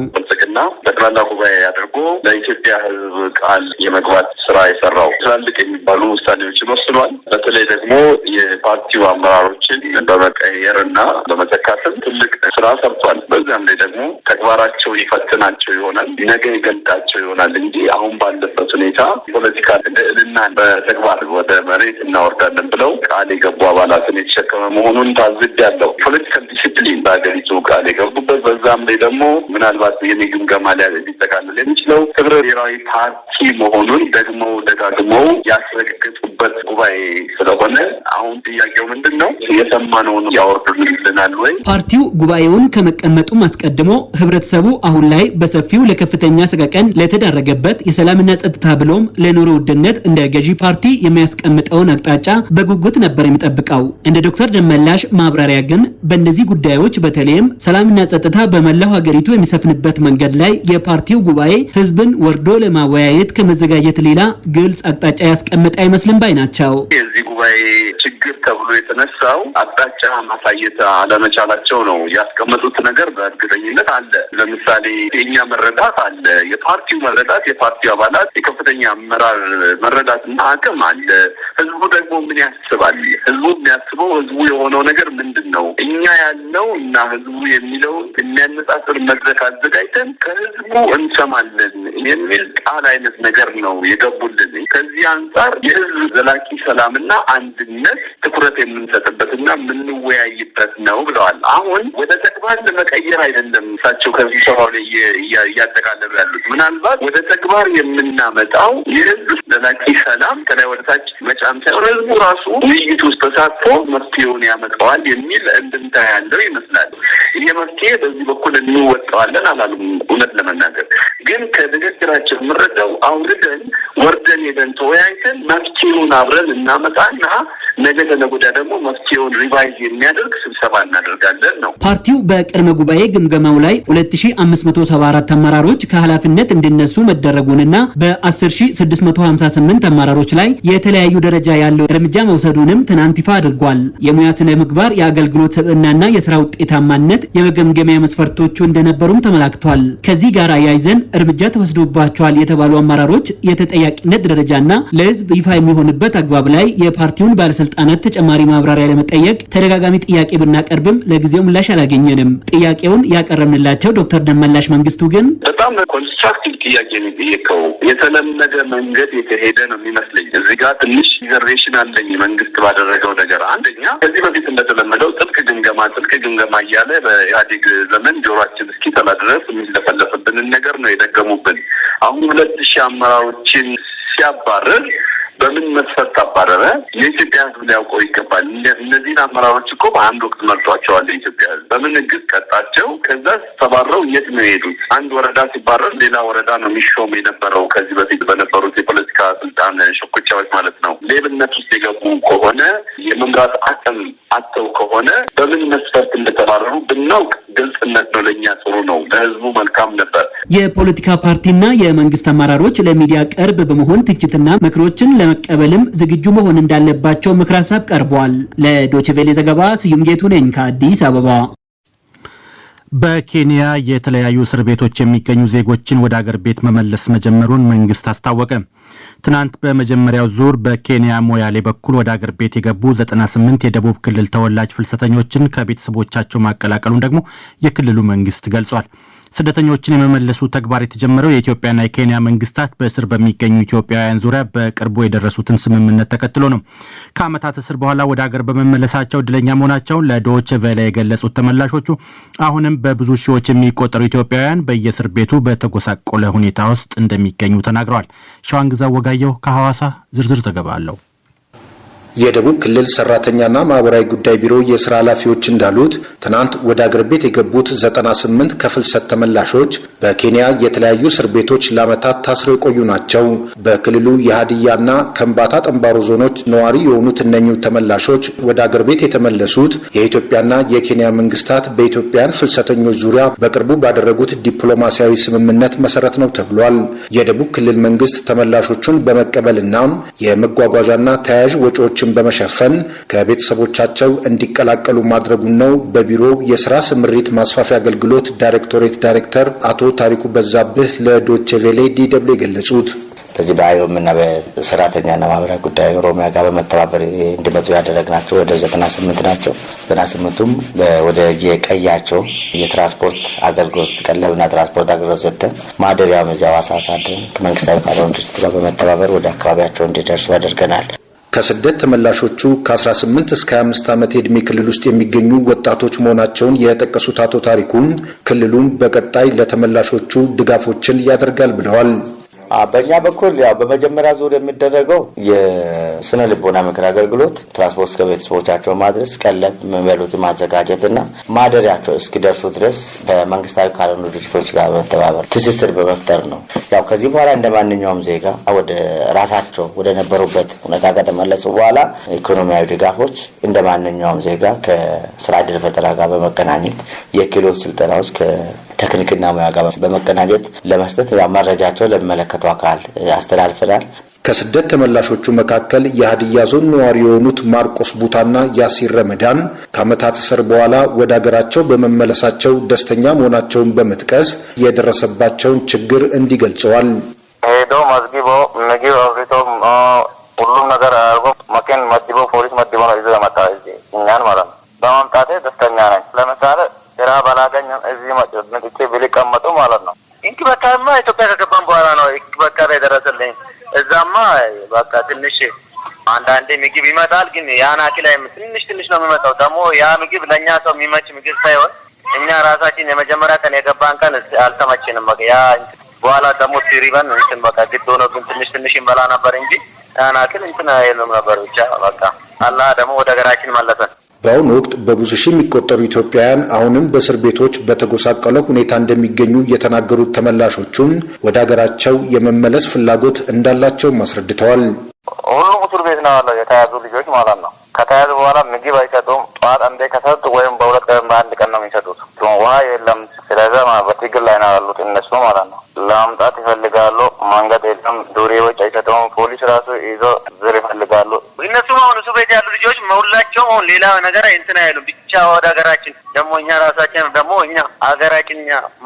ጠቅላላ ጉባኤ አድርጎ ለኢትዮጵያ ህዝብ ቃል የመግባት ስራ የሰራው ትላልቅ የሚባሉ ውሳኔዎችን ወስኗል። በተለይ ደግሞ የፓርቲው አመራሮችን በመቀየርና በመተካትም ትልቅ ስራ ሰርቷል። በዚያም ላይ ደግሞ ተግባራቸው ይፈትናቸው ይሆናል፣ ነገ ይገልጣቸው ይሆናል እንጂ አሁን ባለበት ሁኔታ ፖለቲካ ልዕልናን በተግባር ወደ መሬት እናወርዳለን ብለው ቃል የገቡ አባላትን የተሸከመ መሆኑን ታዝቤያለሁ። ፖለቲካል ዲሲፕሊን በሀገሪቱ ቃል የገቡበት በዛም ላይ ደግሞ ምናልባት ግምገማ ሊጠቃልል የሚችለው ህብረ ብሔራዊ ፓርቲ መሆኑን ደግሞ ደጋግመው ያስረግጡበት ጉባኤ ስለሆነ አሁን ጥያቄው ምንድን ነው? የሰማነውን ያወርዱልናል ወይ? ፓርቲው ጉባኤውን ከመቀመጡም አስቀድሞ ህብረተሰቡ አሁን ላይ በሰፊው ለከፍተኛ ሰቀቀን ለተዳረገበት የሰላምና ጸጥታ ብሎም ለኑሮ ውድነት እንደ ገዢ ፓርቲ የሚያስቀምጠውን አቅጣጫ በጉጉት ነበር የሚጠብቀው። እንደ ዶክተር ደመላሽ ማብራሪያ ግን በእነዚህ ጉዳዮች በተለይም ሰላምና ጸጥታ በመላው ሀገሪቱ የሚሰፍንበት መንገድ ላይ የፓርቲው ጉባኤ ህዝብን ወርዶ ለማወያየት ከመዘጋጀት ሌላ ግልጽ አቅጣጫ ያስቀመጠ አይመስልም ባይ ናቸው። የዚህ ጉባኤ ችግር ተብሎ የተነሳው አቅጣጫ ማሳየት አለመቻላቸው ነው። ያስቀመጡት ነገር በእርግጠኝነት አለ። ለምሳሌ የኛ መረዳት አለ፣ የፓርቲው መረዳት፣ የፓርቲው አባላት የከፍተኛ አመራር መረዳትና አቅም አለ። ህዝቡ ደግሞ ምን ያስባል? ህዝቡ የሚያስበው ህዝቡ የሆነው ነገር ምንድን ነው? እኛ ያለው እና ህዝቡ የሚለው የሚያነጻጽር መድረክ አዘጋጅተን ከህዝቡ እንሰማለን የሚል ቃል አይነት ነገር ነው የገቡልን። ከዚህ አንጻር የህዝብ ዘላቂ ሰላምና አንድነት ትኩረት የምንሰጥበትና የምንወያይበት ነው ብለዋል። አሁን ወደ ተግባር ለመቀየር አይደለም እሳቸው ከዚህ ሰባው ላይ እያጠቃለሉ ያሉት። ምናልባት ወደ ተግባር የምናመጣው የህዝብ ዘላቂ ሰላም ከላይ ወደ ታች መጫን ሳይሆን ህዝቡ ራሱ ውይይት ውስጥ ተሳትፎ መፍትሄውን ያመጣዋል የሚል እንድምታ ያለው ይመስላል። ይሄ መፍትሄ በዚህ በኩል እንወጣዋለን አላሉም። እውነት ለመናገር ግን ከንግግራቸው የምንረዳው አውርደን ወርደን ሄደን ተወያይተን መፍትሄውን አብረን እናመጣና ነገ ተነገ ወዲያ ደግሞ መፍትሄውን ሪቫይዝ የሚያደርግ ስብሰባ እናደርጋለን ነው። ፓርቲው በቅድመ ጉባኤ ግምገማው ላይ 2574 አመራሮች ከኃላፊነት እንዲነሱ መደረጉንና በ10658 አመራሮች ላይ የተለያዩ ደረጃ ያለው እርምጃ መውሰዱንም ትናንት ይፋ አድርጓል። የሙያ ስነ ምግባር፣ የአገልግሎት ስብዕናና የስራ ውጤታማነት የመገምገሚያ መስፈርቶቹ እንደነበሩም ተመላክቷል። ከዚህ ጋር አያይዘን እርምጃ ተወስዶባቸዋል የተባሉ አመራሮች የተጠያቂነት ደረጃና ለህዝብ ይፋ የሚሆንበት አግባብ ላይ የፓርቲውን ባለስልጣናት ተጨማሪ ማብራሪያ ለመጠየቅ ተደጋጋሚ ጥያቄ ብናቀርብም ለጊዜው ምላሽ አላገኘንም። ጥያቄውን ያቀረብንላቸው ዶክተር ደመላሽ መንግስቱ ግን በጣም ኮንስትራክቲቭ ጥያቄ ነው የጠየቀው። የተለመደ መንገድ የተሄደ ነው የሚመስለኝ። እዚህ ጋር ትንሽ ሪዘርቬሽን አለኝ መንግስት ባደረገው ነገር። አንደኛ ከዚህ በፊት እንደተለመደው ጥብቅ ግምገማ እያለ በኢህአዴግ ዘመን ጆሮአችን እስኪጠላ ድረስ የሚለፈለፍብንን ነገር ነው የደገሙብን። አሁን 2000 አመራሮችን ሲያባረር በምን መስፈርት አባረረ? የኢትዮጵያ ህዝብ ሊያውቀው ይገባል። እነዚህን አመራሮች እኮ በአንድ ወቅት መርጧቸዋል የኢትዮጵያ ህዝብ። በምን ህግ ቀጣቸው? ከዛ ተባረው የት ነው የሄዱት? አንድ ወረዳ ሲባረር ሌላ ወረዳ ነው የሚሾም የነበረው ከዚህ በፊት በነበሩት የፖለቲካ ስልጣን ሽኩቻዎች ማለት ነው። ሌብነት ውስጥ የገቡ ከሆነ የመምራት አቅም አጥተው ከሆነ በምን መስፈርት እንደተባረሩ ብናውቅ ግልጽነት ነው ለኛ ጥሩ ነው፣ ለህዝቡ መልካም ነበር። የፖለቲካ ፓርቲና የመንግስት አመራሮች ለሚዲያ ቅርብ በመሆን ትችትና ምክሮችን ለመቀበልም ዝግጁ መሆን እንዳለባቸው ምክር ሀሳብ ቀርቧል። ለዶይቼ ቬለ ዘገባ ስዩም ጌቱ ነኝ ከአዲስ አበባ። በኬንያ የተለያዩ እስር ቤቶች የሚገኙ ዜጎችን ወደ አገር ቤት መመለስ መጀመሩን መንግስት አስታወቀ። ትናንት በመጀመሪያው ዙር በኬንያ ሞያሌ በኩል ወደ አገር ቤት የገቡ 98 የደቡብ ክልል ተወላጅ ፍልሰተኞችን ከቤተሰቦቻቸው ማቀላቀሉን ደግሞ የክልሉ መንግስት ገልጿል። ስደተኞችን የመመለሱ ተግባር የተጀመረው የኢትዮጵያና የኬንያ መንግስታት በእስር በሚገኙ ኢትዮጵያውያን ዙሪያ በቅርቡ የደረሱትን ስምምነት ተከትሎ ነው። ከዓመታት እስር በኋላ ወደ አገር በመመለሳቸው እድለኛ መሆናቸውን ለዶይቼ ቬለ የገለጹት ተመላሾቹ አሁንም በብዙ ሺዎች የሚቆጠሩ ኢትዮጵያውያን በየእስር ቤቱ በተጎሳቆለ ሁኔታ ውስጥ እንደሚገኙ ተናግረዋል። ሸዋንግዛው ወጋየሁ ከሐዋሳ ዝርዝር ዘገባ አለው። የደቡብ ክልል ሰራተኛና ማህበራዊ ጉዳይ ቢሮ የስራ ኃላፊዎች እንዳሉት ትናንት ወደ አገር ቤት የገቡት 98 ከፍልሰት ተመላሾች በኬንያ የተለያዩ እስር ቤቶች ለዓመታት ታስረው የቆዩ ናቸው። በክልሉ የሀዲያና ከምባታ ጠምባሮ ዞኖች ነዋሪ የሆኑት እነኚሁ ተመላሾች ወደ አገር ቤት የተመለሱት የኢትዮጵያና የኬንያ መንግስታት በኢትዮጵያን ፍልሰተኞች ዙሪያ በቅርቡ ባደረጉት ዲፕሎማሲያዊ ስምምነት መሰረት ነው ተብሏል። የደቡብ ክልል መንግስት ተመላሾቹን በመቀበልና የመጓጓዣና ተያያዥ ወጪዎችን በመሸፈን ከቤተሰቦቻቸው እንዲቀላቀሉ ማድረጉን ነው በቢሮው የስራ ስምሪት ማስፋፊያ አገልግሎት ዳይሬክቶሬት ዳይሬክተር አቶ ታሪኩ በዛብህ ለዶይቼ ቬለ ዲደብሊው የገለጹት። በዚህ በአይኦምና በሰራተኛና ማህበራዊ ጉዳይ ኦሮሚያ ጋር በመተባበር እንዲመጡ ያደረግናቸው ወደ 98 ናቸው። 98ቱም ወደ የቀያቸው የትራንስፖርት አገልግሎት ቀለብና ትራንስፖርት አገልግሎት ሰጥተን ማደሪያ መዚያ ዋሳሳደን ከመንግስታዊ ካልሆኑ ድርጅት ጋር በመተባበር ወደ አካባቢያቸው እንዲደርሱ አድርገናል። ከስደት ተመላሾቹ ከ18 እስከ 25 ዓመት የዕድሜ ክልል ውስጥ የሚገኙ ወጣቶች መሆናቸውን የጠቀሱት አቶ ታሪኩም ክልሉም በቀጣይ ለተመላሾቹ ድጋፎችን ያደርጋል ብለዋል። በእኛ በኩል ያው በመጀመሪያ ዙር የሚደረገው የስነ ልቦና ምክር አገልግሎት ትራንስፖርት ከቤተሰቦቻቸው ማድረስ ቀለብ የሚበሉት ማዘጋጀትና ማደሪያቸው እስኪደርሱ ድረስ በመንግስታዊ ካልሆኑ ድርጅቶች ጋር በመተባበር ትስስር በመፍጠር ነው። ያው ከዚህ በኋላ እንደ ማንኛውም ዜጋ ወደ ራሳቸው ወደ ነበሩበት ሁኔታ ከተመለሱ በኋላ ኢኮኖሚያዊ ድጋፎች እንደ ማንኛውም ዜጋ ከስራ ዕድል ፈጠራ ጋር በመቀናኘት የክህሎት ስልጠናዎች ቴክኒክና ሙያ ጋር በመቀናጀት ለመስጠት መረጃቸው ለሚመለከተው አካል አስተላልፈናል። ከስደት ተመላሾቹ መካከል የሀዲያ ዞን ነዋሪ የሆኑት ማርቆስ ቡታና ያሲር ረመዳን ከዓመታት እስር በኋላ ወደ አገራቸው በመመለሳቸው ደስተኛ መሆናቸውን በመጥቀስ የደረሰባቸውን ችግር እንዲገልጸዋል። ሄዶ መዝግቦ ምግብ አብልቶ ሁሉም ነገር አድርጎ መኪና መድቦ ፖሊስ መድቦ ነው ይዞ መጣ እኛን ማለት ነው። በማምጣቴ ደስተኛ ነኝ። ለምሳሌ ስራ ባላገኝም እዚህ መጥቼ ቢቀመጡ ማለት ነው። እንኪ በቃማ ኢትዮጵያ ከገባን በኋላ ነው በቃ የደረሰልኝ። እዛማ በቃ ትንሽ አንዳንዴ ምግብ ይመጣል፣ ግን ያን አኪላይ ትንሽ ነው የሚመጣው። ደግሞ ያ ምግብ ለእኛ ሰው የሚመች ምግብ ሳይሆን እኛ ራሳችን የመጀመሪያ ቀን የገባን ቀን አልተመችንም። በቃ ያ በኋላ ደግሞ ሲሪበን እንትን በቃ ግድ ሆኖብን ትንሽ እንበላ ነበር እንጂ ያን አኪል እንትን አይልም ነበር። ብቻ በቃ አላህ ደግሞ ወደ ሀገራችን መለሰን። በአሁኑ ወቅት በብዙ ሺህ የሚቆጠሩ ኢትዮጵያውያን አሁንም በእስር ቤቶች በተጎሳቀለ ሁኔታ እንደሚገኙ የተናገሩት ተመላሾቹም ወደ ሀገራቸው የመመለስ ፍላጎት እንዳላቸውም አስረድተዋል። ሁሉም እስር ቤት ነው ያለው የተያዙ ልጆች ማለት ነው። ከተያዙ በኋላ ምግብ አይሰጡም። ጠዋት አንዴ ከሰጡ ወይም በሁለት ቀን በአንድ ቀን ነው የሚሰጡት። ውሃ የለም። ስለዚህ በትግል ላይ ነው ያሉት እነሱ ማለት ነው። ለማምጣት ይፈልጋሉ። መንገድ የለም። ዱሬዎች አይሰጡም። ፖሊስ ራሱ ይዞ ዝር ይፈልጋሉ። እነሱም አሁን እሱ ቤት ያሉ ልጆች ሁላቸውም አሁን ሌላ ነገር እንትን አይሉም። ብቻ ወደ ሀገራችን ደግሞ እኛ ራሳችን ደግሞ እኛ ሀገራችን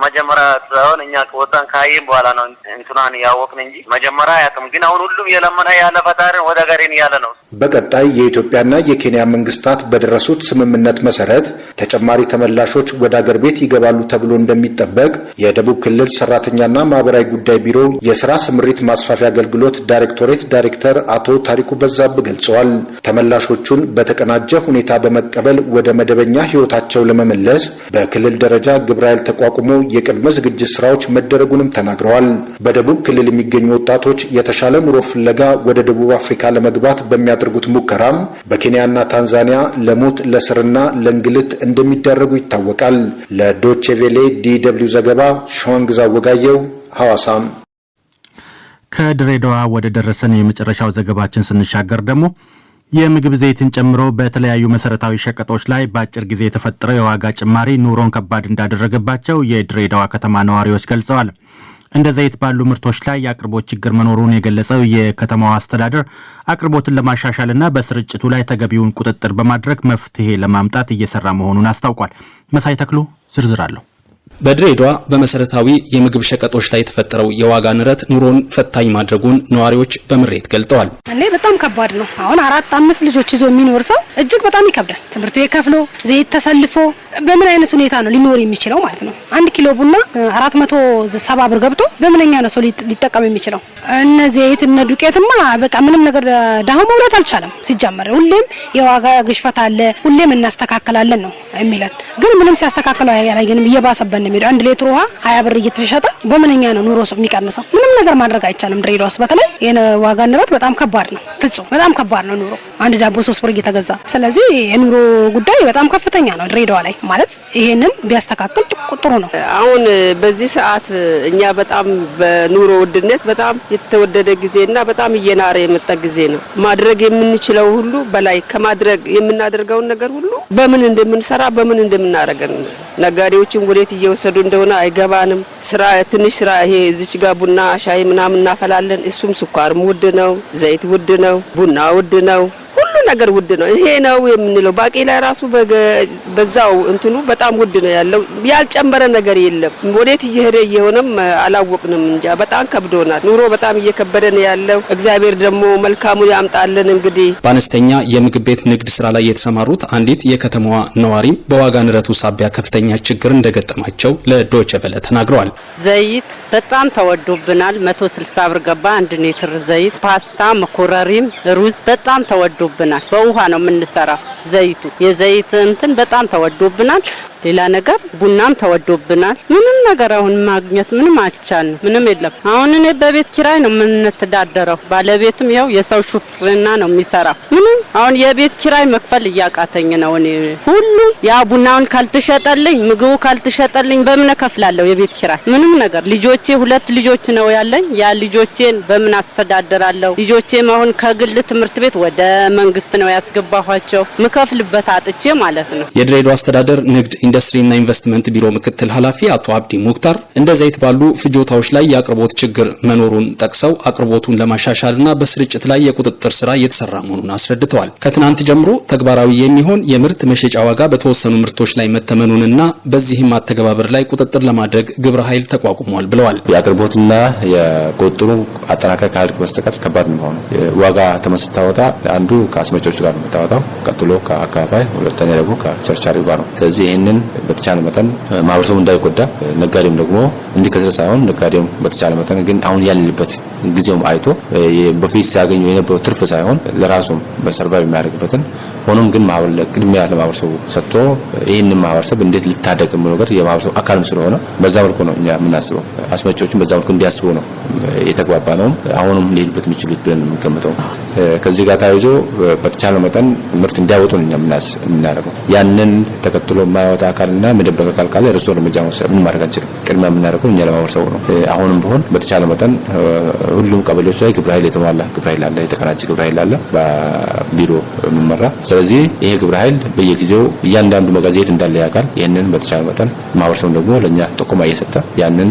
መጀመሪያ ሳይሆን እኛ ከወጣን ካየን በኋላ ነው እንትናን ያወቅን እንጂ መጀመሪያ አያውቅም። ግን አሁን ሁሉም የለመነ ያለ ፈጣሪን ወደ ሀገሬን ያለ ነው። በቀጣይ የኢትዮጵያና የኬንያ መንግስታት በደረሱት ስምምነት መሰረት ተጨማሪ ተመላሾች ወደ አገር ቤት ይገባሉ ተብሎ እንደሚጠበቅ የደቡብ ክልል ሰራተኛና ማህበራዊ ጉዳይ ቢሮ የስራ ስምሪት ማስፋፊያ አገልግሎት ዳይሬክቶሬት ዳይሬክተር አቶ ታሪኩ በዛብህ ገልጸዋል። ተመላሾቹን በተቀናጀ ሁኔታ በመቀበል ወደ መደበኛ ህይወታቸው ለመመለስ በክልል ደረጃ ግብረ ኃይል ተቋቁሞ የቅድመ ዝግጅት ስራዎች መደረጉንም ተናግረዋል። በደቡብ ክልል የሚገኙ ወጣቶች የተሻለ ኑሮ ፍለጋ ወደ ደቡብ አፍሪካ ለመግባት በሚያደርጉት ሙከራም በኬንያና ታንዛኒያ ለሞት ለስርና ለእንግልት እንደሚዳረጉ ይታወቃል። ለዶይቼ ቬለ ዲደብሊው ዘገባ ሸዋንግዛ ወጋየው ሐዋሳም። ከድሬዳዋ ወደ ደረሰን የመጨረሻው ዘገባችን ስንሻገር ደግሞ የምግብ ዘይትን ጨምሮ በተለያዩ መሰረታዊ ሸቀጦች ላይ በአጭር ጊዜ የተፈጠረው የዋጋ ጭማሪ ኑሮን ከባድ እንዳደረገባቸው የድሬዳዋ ከተማ ነዋሪዎች ገልጸዋል። እንደ ዘይት ባሉ ምርቶች ላይ የአቅርቦት ችግር መኖሩን የገለጸው የከተማዋ አስተዳደር አቅርቦትን ለማሻሻልና በስርጭቱ ላይ ተገቢውን ቁጥጥር በማድረግ መፍትሄ ለማምጣት እየሰራ መሆኑን አስታውቋል። መሳይ ተክሉ ዝርዝር አለው። በድሬዳዋ በመሰረታዊ የምግብ ሸቀጦች ላይ የተፈጠረው የዋጋ ንረት ኑሮን ፈታኝ ማድረጉን ነዋሪዎች በምሬት ገልጠዋል። እኔ በጣም ከባድ ነው። አሁን 4-5 ልጆች ይዞ የሚኖር ሰው እጅግ በጣም ይከብዳል። ትምህርት ቤት ከፍሎ ዘይት ተሰልፎ በምን አይነት ሁኔታ ነው ሊኖር የሚችለው ማለት ነው? 1 ኪሎ ቡና 470 ብር ገብቶ በምንኛ ነው ሰው ሊጠቀም የሚችለው? እነ ዘይት እነ ዱቄትማ በቃ ምንም ነገር ዳሁ መውራት አልቻለም። ሲጀመር ሁሌም የዋጋ ግሽፈት አለ፣ ሁሌም እናስተካክላለን ነው የሚለን። ግን ምንም ሲያስተካክለው ያላየንም እየባሰበን ነው። 1 ሊትር ውሃ 20 ብር እየተሸጠ በምንኛ ነው ኑሮ የሚቀንሰው? ምንም ነገር ማድረግ አይቻልም። ድሬዳዋ ውስጥ በተለይ የዋጋ ንረት በጣም ከባድ ነው። ፍጹም በጣም ከባድ ነው ኑሮ። 1 ዳቦ 3 ብር እየተገዛ። ስለዚህ የኑሮ ጉዳይ በጣም ከፍተኛ ነው ድሬዳዋ ላይ ማለት ይሄንን ቢያስተካክል ጥሩ ነው። አሁን በዚህ ሰዓት እኛ በጣም በኑሮ ውድነት በጣም የተወደደ ጊዜና በጣም እየናረ የመጣ ጊዜ ነው። ማድረግ የምንችለው ሁሉ በላይ ከማድረግ የምናደርገውን ነገር ሁሉ በምን እንደምንሰራ በምን እንደምናረገን ነጋዴዎችን ወዴት እየወሰዱ እንደሆነ አይገባንም። ስራ ትንሽ ስራ ይሄ እዚች ጋር ቡና ሻይ ምናምን እናፈላለን። እሱም ስኳርም ውድ ነው፣ ዘይት ውድ ነው፣ ቡና ውድ ነው፣ ሁሉ ነገር ውድ ነው። ይሄ ነው የምንለው ባቄላ ራሱ በዛው እንትኑ በጣም ውድ ነው ያለው። ያልጨመረ ነገር የለም። ወዴት እየሄደ እየሆነም አላወቅንም እንጃ። በጣም ከብዶናል። ኑሮ በጣም እየከበደ ነው ያለው። እግዚአብሔር ደግሞ መልካሙ ያምጣልን። እንግዲህ በአነስተኛ የምግብ ቤት ንግድ ስራ ላይ የተሰማሩት አንዲት የከተማዋ ነዋሪም በዋጋ ንረቱ ሳቢያ ከፍተኛ ችግር እንደገጠማቸው ለዶይቼ ቬለ ተናግረዋል። ዘይት በጣም ተወዶብናል። 160 ብር ገባ 1 ሊትር ዘይት። ፓስታ፣ መኮረሪም፣ ሩዝ በጣም ተወዶብናል። በውሃ ነው የምንሰራው። ዘይቱ የዘይት እንትን በጣም ተወዶብናል። ሌላ ነገር ቡናም ተወዶብናል። ምንም ነገር አሁን ማግኘት ምንም አልቻልንም። ምንም የለም። አሁን እኔ በቤት ኪራይ ነው የምንተዳደረው። ባለቤትም ያው የሰው ሹፍርና ነው የሚሰራው። ምንም አሁን የቤት ኪራይ መክፈል እያቃተኝ ነው። እኔ ሁሉ ያ ቡናውን ካልተሸጠልኝ ምግቡ ካልተሸጠልኝ በምን ከፍላለሁ የቤት ኪራይ? ምንም ነገር ልጆቼ 2 ልጆች ነው ያለኝ። ያ ልጆቼን በምን አስተዳደራለሁ? ልጆቼም አሁን ከግል ትምህርት ቤት ወደ መንግስት ነው ያስገባኋቸው። ምከፍልበት አጥቼ ማለት ነው። የድሬዳዋ አስተዳደር ንግድ ኢንዱስትሪና ኢንቨስትመንት ቢሮ ምክትል ኃላፊ አቶ አብዲ ሙክታር እንደ ዘይት ባሉ ፍጆታዎች ላይ የአቅርቦት ችግር መኖሩን ጠቅሰው አቅርቦቱን ለማሻሻልና በስርጭት ላይ የቁጥጥር ስራ እየተሰራ መሆኑን አስረድተዋል። ከትናንት ጀምሮ ተግባራዊ የሚሆን የምርት መሸጫ ዋጋ በተወሰኑ ምርቶች ላይ መተመኑንና በዚህም አተገባበር ላይ ቁጥጥር ለማድረግ ግብረ ኃይል ተቋቁሟል ብለዋል። የአቅርቦትና የቁጥጥሩ አጠናካሪ ካልክ በስተቀር ከባድ ነው የሚሆነው። ዋጋ ተመስታወታ አንዱ ከአስመጪዎች ጋር ነው የምታወጣው፣ ቀጥሎ ከአካፋይ፣ ሁለተኛ ደግሞ ከቸርቻሪው ጋር ነው። ስለዚህ ይህንን በተቻለ መጠን ማህበረሰቡ እንዳይጎዳ ነጋዴም ደግሞ እንዲከስር ሳይሆን ነጋዴም በተቻለ መጠን ግን አሁን ያለንበት ጊዜውም አይቶ በፊት ሲያገኙ የነበረው ትርፍ ሳይሆን ለራሱም በሰርቫይቭ የሚያደርግበትን ሆኖም ግን ቅድሚያ ለማህበረሰቡ ሰጥቶ ይህንን ማህበረሰብ እንዴት ልታደግ የሚለው ነገር የማህበረሰቡ አካልም ስለሆነ በዛ መልኩ ነው እኛ የምናስበው። አስመጪዎችም በዛ መልኩ እንዲያስቡ ነው የተግባባ ነው። አሁንም ሊሄድበት የሚችሉት ብለን የምንገምተው። ከዚህ ጋር ተያይዞ በተቻለ መጠን ምርት እንዲያወጡ ነው እኛ የምናደርገው። ያንን ተከትሎ የማያወጣ አካልና መደበቅ አካል ካለ እርሱ እርምጃ መውሰድ ምን ማድረግ አንችልም። ቅድሚያ የምናደርገው እኛ ለማህበረሰቡ ነው። አሁንም ቢሆን በተቻለ መጠን ሁሉም ቀበሌዎች ላይ ግብረ ኃይል የተሟላ ግብረ ኃይል አለ፣ የተቀናጀ ግብረ ኃይል አለ በቢሮ የሚመራ። ስለዚህ ይሄ ግብረ ኃይል በየጊዜው እያንዳንዱ መጋዘት እንዳለ ያውቃል። ይህንን በተቻለ መጠን ማህበረሰቡ ደግሞ ለእኛ ጥቆማ እየሰጠ ያንን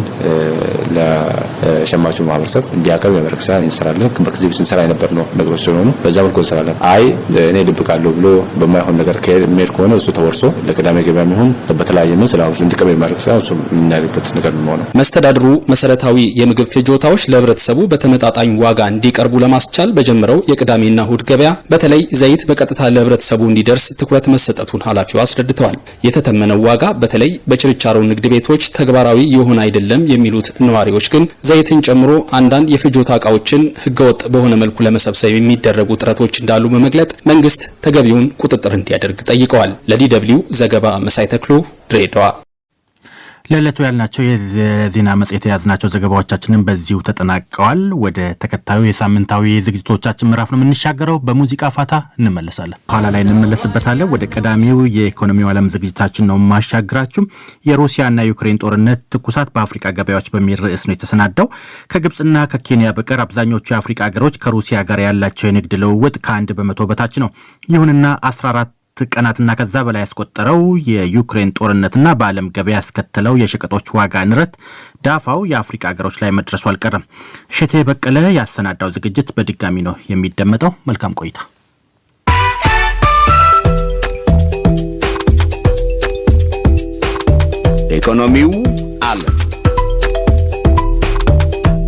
ለሸማቹ ማህበረሰብ እንዲያቀርብ የመድረክ ስራ እንሰራለን። በጊዜ ስንሰራ የነበር ነው ነገሮች ስለሆኑ በዛ መልኩ እንሰራለን። አይ እኔ ድብቃለሁ ብሎ በማይሆን ነገር ከሚሄድ ከሆነ እሱ ተወርሶ ለቅዳሜ ገበያ የሚሆን በተለያየ ምን ስላውስ እንዲቀበል የማድረግ ስራ እሱ የምናደርግበት ነገር ነው። መስተዳድሩ መሰረታዊ የምግብ ፍጆታዎች ለህብረተሰቡ በተመጣጣኝ ዋጋ እንዲቀርቡ ለማስቻል በጀመረው የቅዳሜና እሁድ ገበያ በተለይ ዘይት በቀጥታ ለህብረተሰቡ እንዲደርስ ትኩረት መሰጠቱን ኃላፊው አስረድተዋል። የተተመነው ዋጋ በተለይ በችርቻሮ ንግድ ቤቶች ተግባራዊ የሆነ አይደለም የሚሉት ነዋሪዎች ግን ዘይትን ጨምሮ አንዳንድ የፍጆታ እቃዎችን ህገወጥ በሆነ መልኩ ለመሰብሰብ የሚደረጉ ጥረቶች እንዳሉ በመግለጥ መንግስት ተገቢውን ቁጥጥር እንዲያደርግ ጠይቀዋል። ለዲ.ደብልዩ ዘገባ መሳይ ተክሉ ድሬዳዋ። ለዕለቱ ያልናቸው የዜና መጽሔት የያዝናቸው ዘገባዎቻችንን በዚሁ ተጠናቀዋል። ወደ ተከታዩ የሳምንታዊ ዝግጅቶቻችን ምዕራፍ ነው የምንሻገረው። በሙዚቃ ፋታ እንመለሳለን። ኋላ ላይ እንመለስበታለን። ወደ ቀዳሚው የኢኮኖሚው ዓለም ዝግጅታችን ነው ማሻግራችሁ። የሩሲያና ዩክሬን ጦርነት ትኩሳት በአፍሪካ ገበያዎች በሚል ርዕስ ነው የተሰናዳው። ከግብጽና ከኬንያ በቀር አብዛኞቹ የአፍሪካ ሀገሮች ከሩሲያ ጋር ያላቸው የንግድ ልውውጥ ከ1 በመቶ በታች ነው። ይሁንና 14 ቀናትና ከዛ በላይ ያስቆጠረው የዩክሬን ጦርነትና በዓለም ገበያ ያስከተለው የሸቀጦች ዋጋ ንረት ዳፋው የአፍሪካ ሀገሮች ላይ መድረሱ አልቀረም። ሸቴ በቀለ ያሰናዳው ዝግጅት በድጋሚ ነው የሚደመጠው። መልካም ቆይታ። ኢኮኖሚው አለ።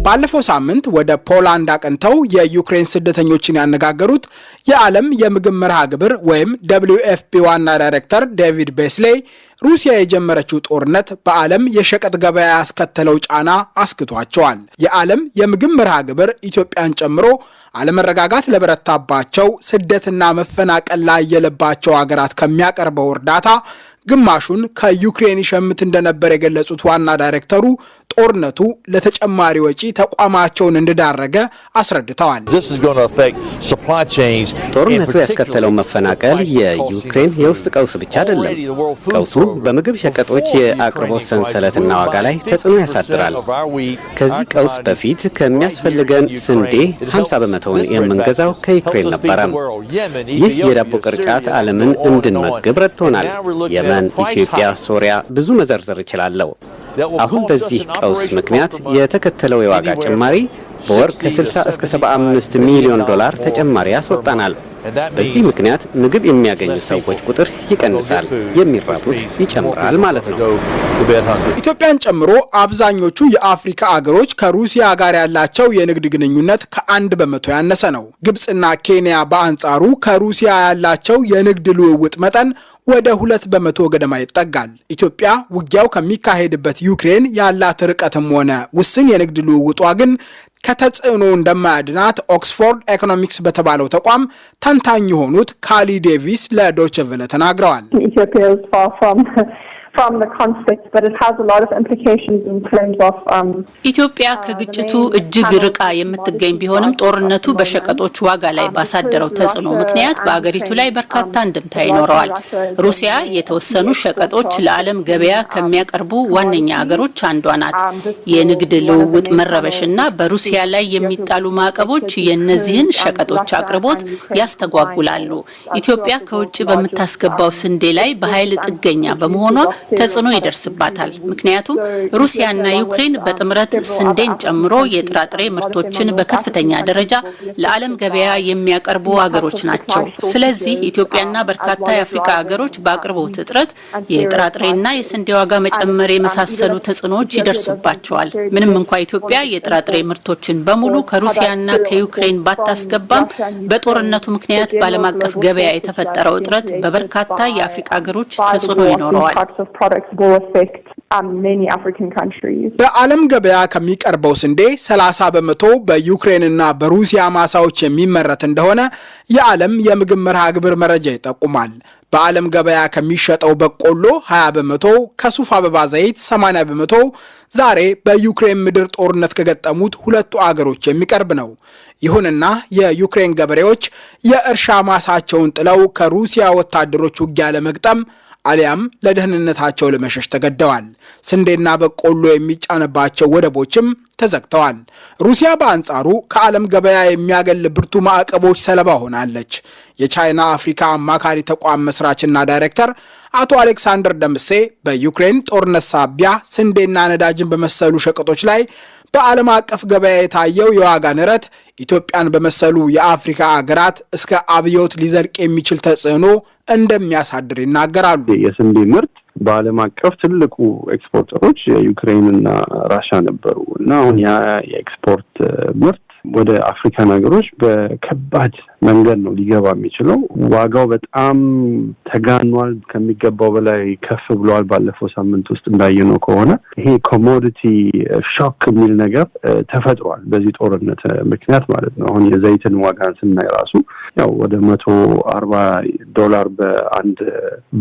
ባለፈው ሳምንት ወደ ፖላንድ አቅንተው የዩክሬን ስደተኞችን ያነጋገሩት የዓለም የምግብ መርሃ ግብር ወይም WFP ዋና ዳይሬክተር ዴቪድ ቤስሌይ ሩሲያ የጀመረችው ጦርነት በዓለም የሸቀጥ ገበያ ያስከተለው ጫና አስክቷቸዋል። የዓለም የምግብ መርሃ ግብር ኢትዮጵያን ጨምሮ አለመረጋጋት ለበረታባቸው ስደትና መፈናቀል ላይ የለባቸው ሀገራት ከሚያቀርበው እርዳታ ግማሹን ከዩክሬን ይሸምት እንደነበር የገለጹት ዋና ዳይሬክተሩ ጦርነቱ ለተጨማሪ ወጪ ተቋማቸውን እንደዳረገ አስረድተዋል። ጦርነቱ ያስከተለው መፈናቀል የዩክሬን የውስጥ ቀውስ ብቻ አይደለም። ቀውሱ በምግብ ሸቀጦች የአቅርቦት ሰንሰለትና ዋጋ ላይ ተጽዕኖ ያሳድራል። ከዚህ ቀውስ በፊት ከሚያስፈልገን ስንዴ 50 በመቶውን የምንገዛው ከዩክሬን ነበረ። ይህ የዳቦ ቅርጫት ዓለምን እንድንመግብ ረድቶናል። የመን፣ ኢትዮጵያ፣ ሶሪያ ብዙ መዘርዘር እችላለሁ። አሁን በዚህ ቀውስ ምክንያት የተከተለው የዋጋ ጭማሪ በወር ከ60 እስከ 75 ሚሊዮን ዶላር ተጨማሪ ያስወጣናል። በዚህ ምክንያት ምግብ የሚያገኙ ሰዎች ቁጥር ይቀንሳል፣ የሚራቡት ይጨምራል ማለት ነው። ኢትዮጵያን ጨምሮ አብዛኞቹ የአፍሪካ አገሮች ከሩሲያ ጋር ያላቸው የንግድ ግንኙነት ከ1 በመቶ ያነሰ ነው። ግብጽና ኬንያ በአንጻሩ ከሩሲያ ያላቸው የንግድ ልውውጥ መጠን ወደ 2 በመቶ ገደማ ይጠጋል። ኢትዮጵያ ውጊያው ከሚካሄድበት ዩክሬን ያላት ርቀትም ሆነ ውስን የንግድ ልውውጧ ግን ከተጽዕኖ እንደማያድናት ኦክስፎርድ ኢኮኖሚክስ በተባለው ተቋም ተንታኝ የሆኑት ካሊ ዴቪስ ለዶይቼ ቬለ ተናግረዋል። ኢትዮጵያ ከግጭቱ እጅግ ርቃ የምትገኝ ቢሆንም ጦርነቱ በሸቀጦች ዋጋ ላይ ባሳደረው ተጽዕኖ ምክንያት በአገሪቱ ላይ በርካታ እንድምታ ይኖረዋል። ሩሲያ የተወሰኑ ሸቀጦች ለዓለም ገበያ ከሚያቀርቡ ዋነኛ አገሮች አንዷ ናት። የንግድ ልውውጥ መረበሽና በሩሲያ ላይ የሚጣሉ ማዕቀቦች የእነዚህን ሸቀጦች አቅርቦት ያስተጓጉላሉ። ኢትዮጵያ ከውጭ በምታስገባው ስንዴ ላይ በኃይል ጥገኛ በመሆኗ ተጽዕኖ ይደርስባታል። ምክንያቱም ሩሲያና ዩክሬን በጥምረት ስንዴን ጨምሮ የጥራጥሬ ምርቶችን በከፍተኛ ደረጃ ለዓለም ገበያ የሚያቀርቡ አገሮች ናቸው። ስለዚህ ኢትዮጵያና በርካታ የአፍሪካ አገሮች በአቅርቦት እጥረት፣ የጥራጥሬና የስንዴ ዋጋ መጨመር የመሳሰሉ ተጽዕኖዎች ይደርሱባቸዋል። ምንም እንኳ ኢትዮጵያ የጥራጥሬ ምርቶችን በሙሉ ከሩሲያና ከዩክሬን ባታስገባም በጦርነቱ ምክንያት በዓለም አቀፍ ገበያ የተፈጠረው እጥረት በበርካታ የአፍሪካ አገሮች ተጽዕኖ ይኖረዋል። በዓለም ገበያ ከሚቀርበው ስንዴ 30 በመቶ በዩክሬንና በሩሲያ ማሳዎች የሚመረት እንደሆነ የዓለም የምግብ መርሃ ግብር መረጃ ይጠቁማል። በዓለም ገበያ ከሚሸጠው በቆሎ 20 በመቶ፣ ከሱፍ አበባ ዘይት 80 በመቶ ዛሬ በዩክሬን ምድር ጦርነት ከገጠሙት ሁለቱ አገሮች የሚቀርብ ነው። ይሁንና የዩክሬን ገበሬዎች የእርሻ ማሳቸውን ጥለው ከሩሲያ ወታደሮች ውጊያ ለመግጠም አሊያም ለደህንነታቸው ለመሸሽ ተገደዋል። ስንዴና በቆሎ የሚጫነባቸው ወደቦችም ተዘግተዋል። ሩሲያ በአንጻሩ ከዓለም ገበያ የሚያገል ብርቱ ማዕቀቦች ሰለባ ሆናለች። የቻይና አፍሪካ አማካሪ ተቋም መስራችና ዳይሬክተር አቶ አሌክሳንደር ደምሴ በዩክሬን ጦርነት ሳቢያ ስንዴና ነዳጅን በመሰሉ ሸቀጦች ላይ በዓለም አቀፍ ገበያ የታየው የዋጋ ንረት ኢትዮጵያን በመሰሉ የአፍሪካ አገራት እስከ አብዮት ሊዘልቅ የሚችል ተጽዕኖ እንደሚያሳድር ይናገራሉ። የስንዴ ምርት በዓለም አቀፍ ትልቁ ኤክስፖርተሮች ዩክሬንና ራሻ ነበሩ እና አሁን ያ የኤክስፖርት ምርት ወደ አፍሪካን ሀገሮች በከባድ መንገድ ነው ሊገባ የሚችለው። ዋጋው በጣም ተጋኗል፣ ከሚገባው በላይ ከፍ ብሏል። ባለፈው ሳምንት ውስጥ እንዳየነው ከሆነ ይሄ ኮሞዲቲ ሾክ የሚል ነገር ተፈጥሯል በዚህ ጦርነት ምክንያት ማለት ነው። አሁን የዘይትን ዋጋን ስናይ ራሱ ያው ወደ $140 በአንድ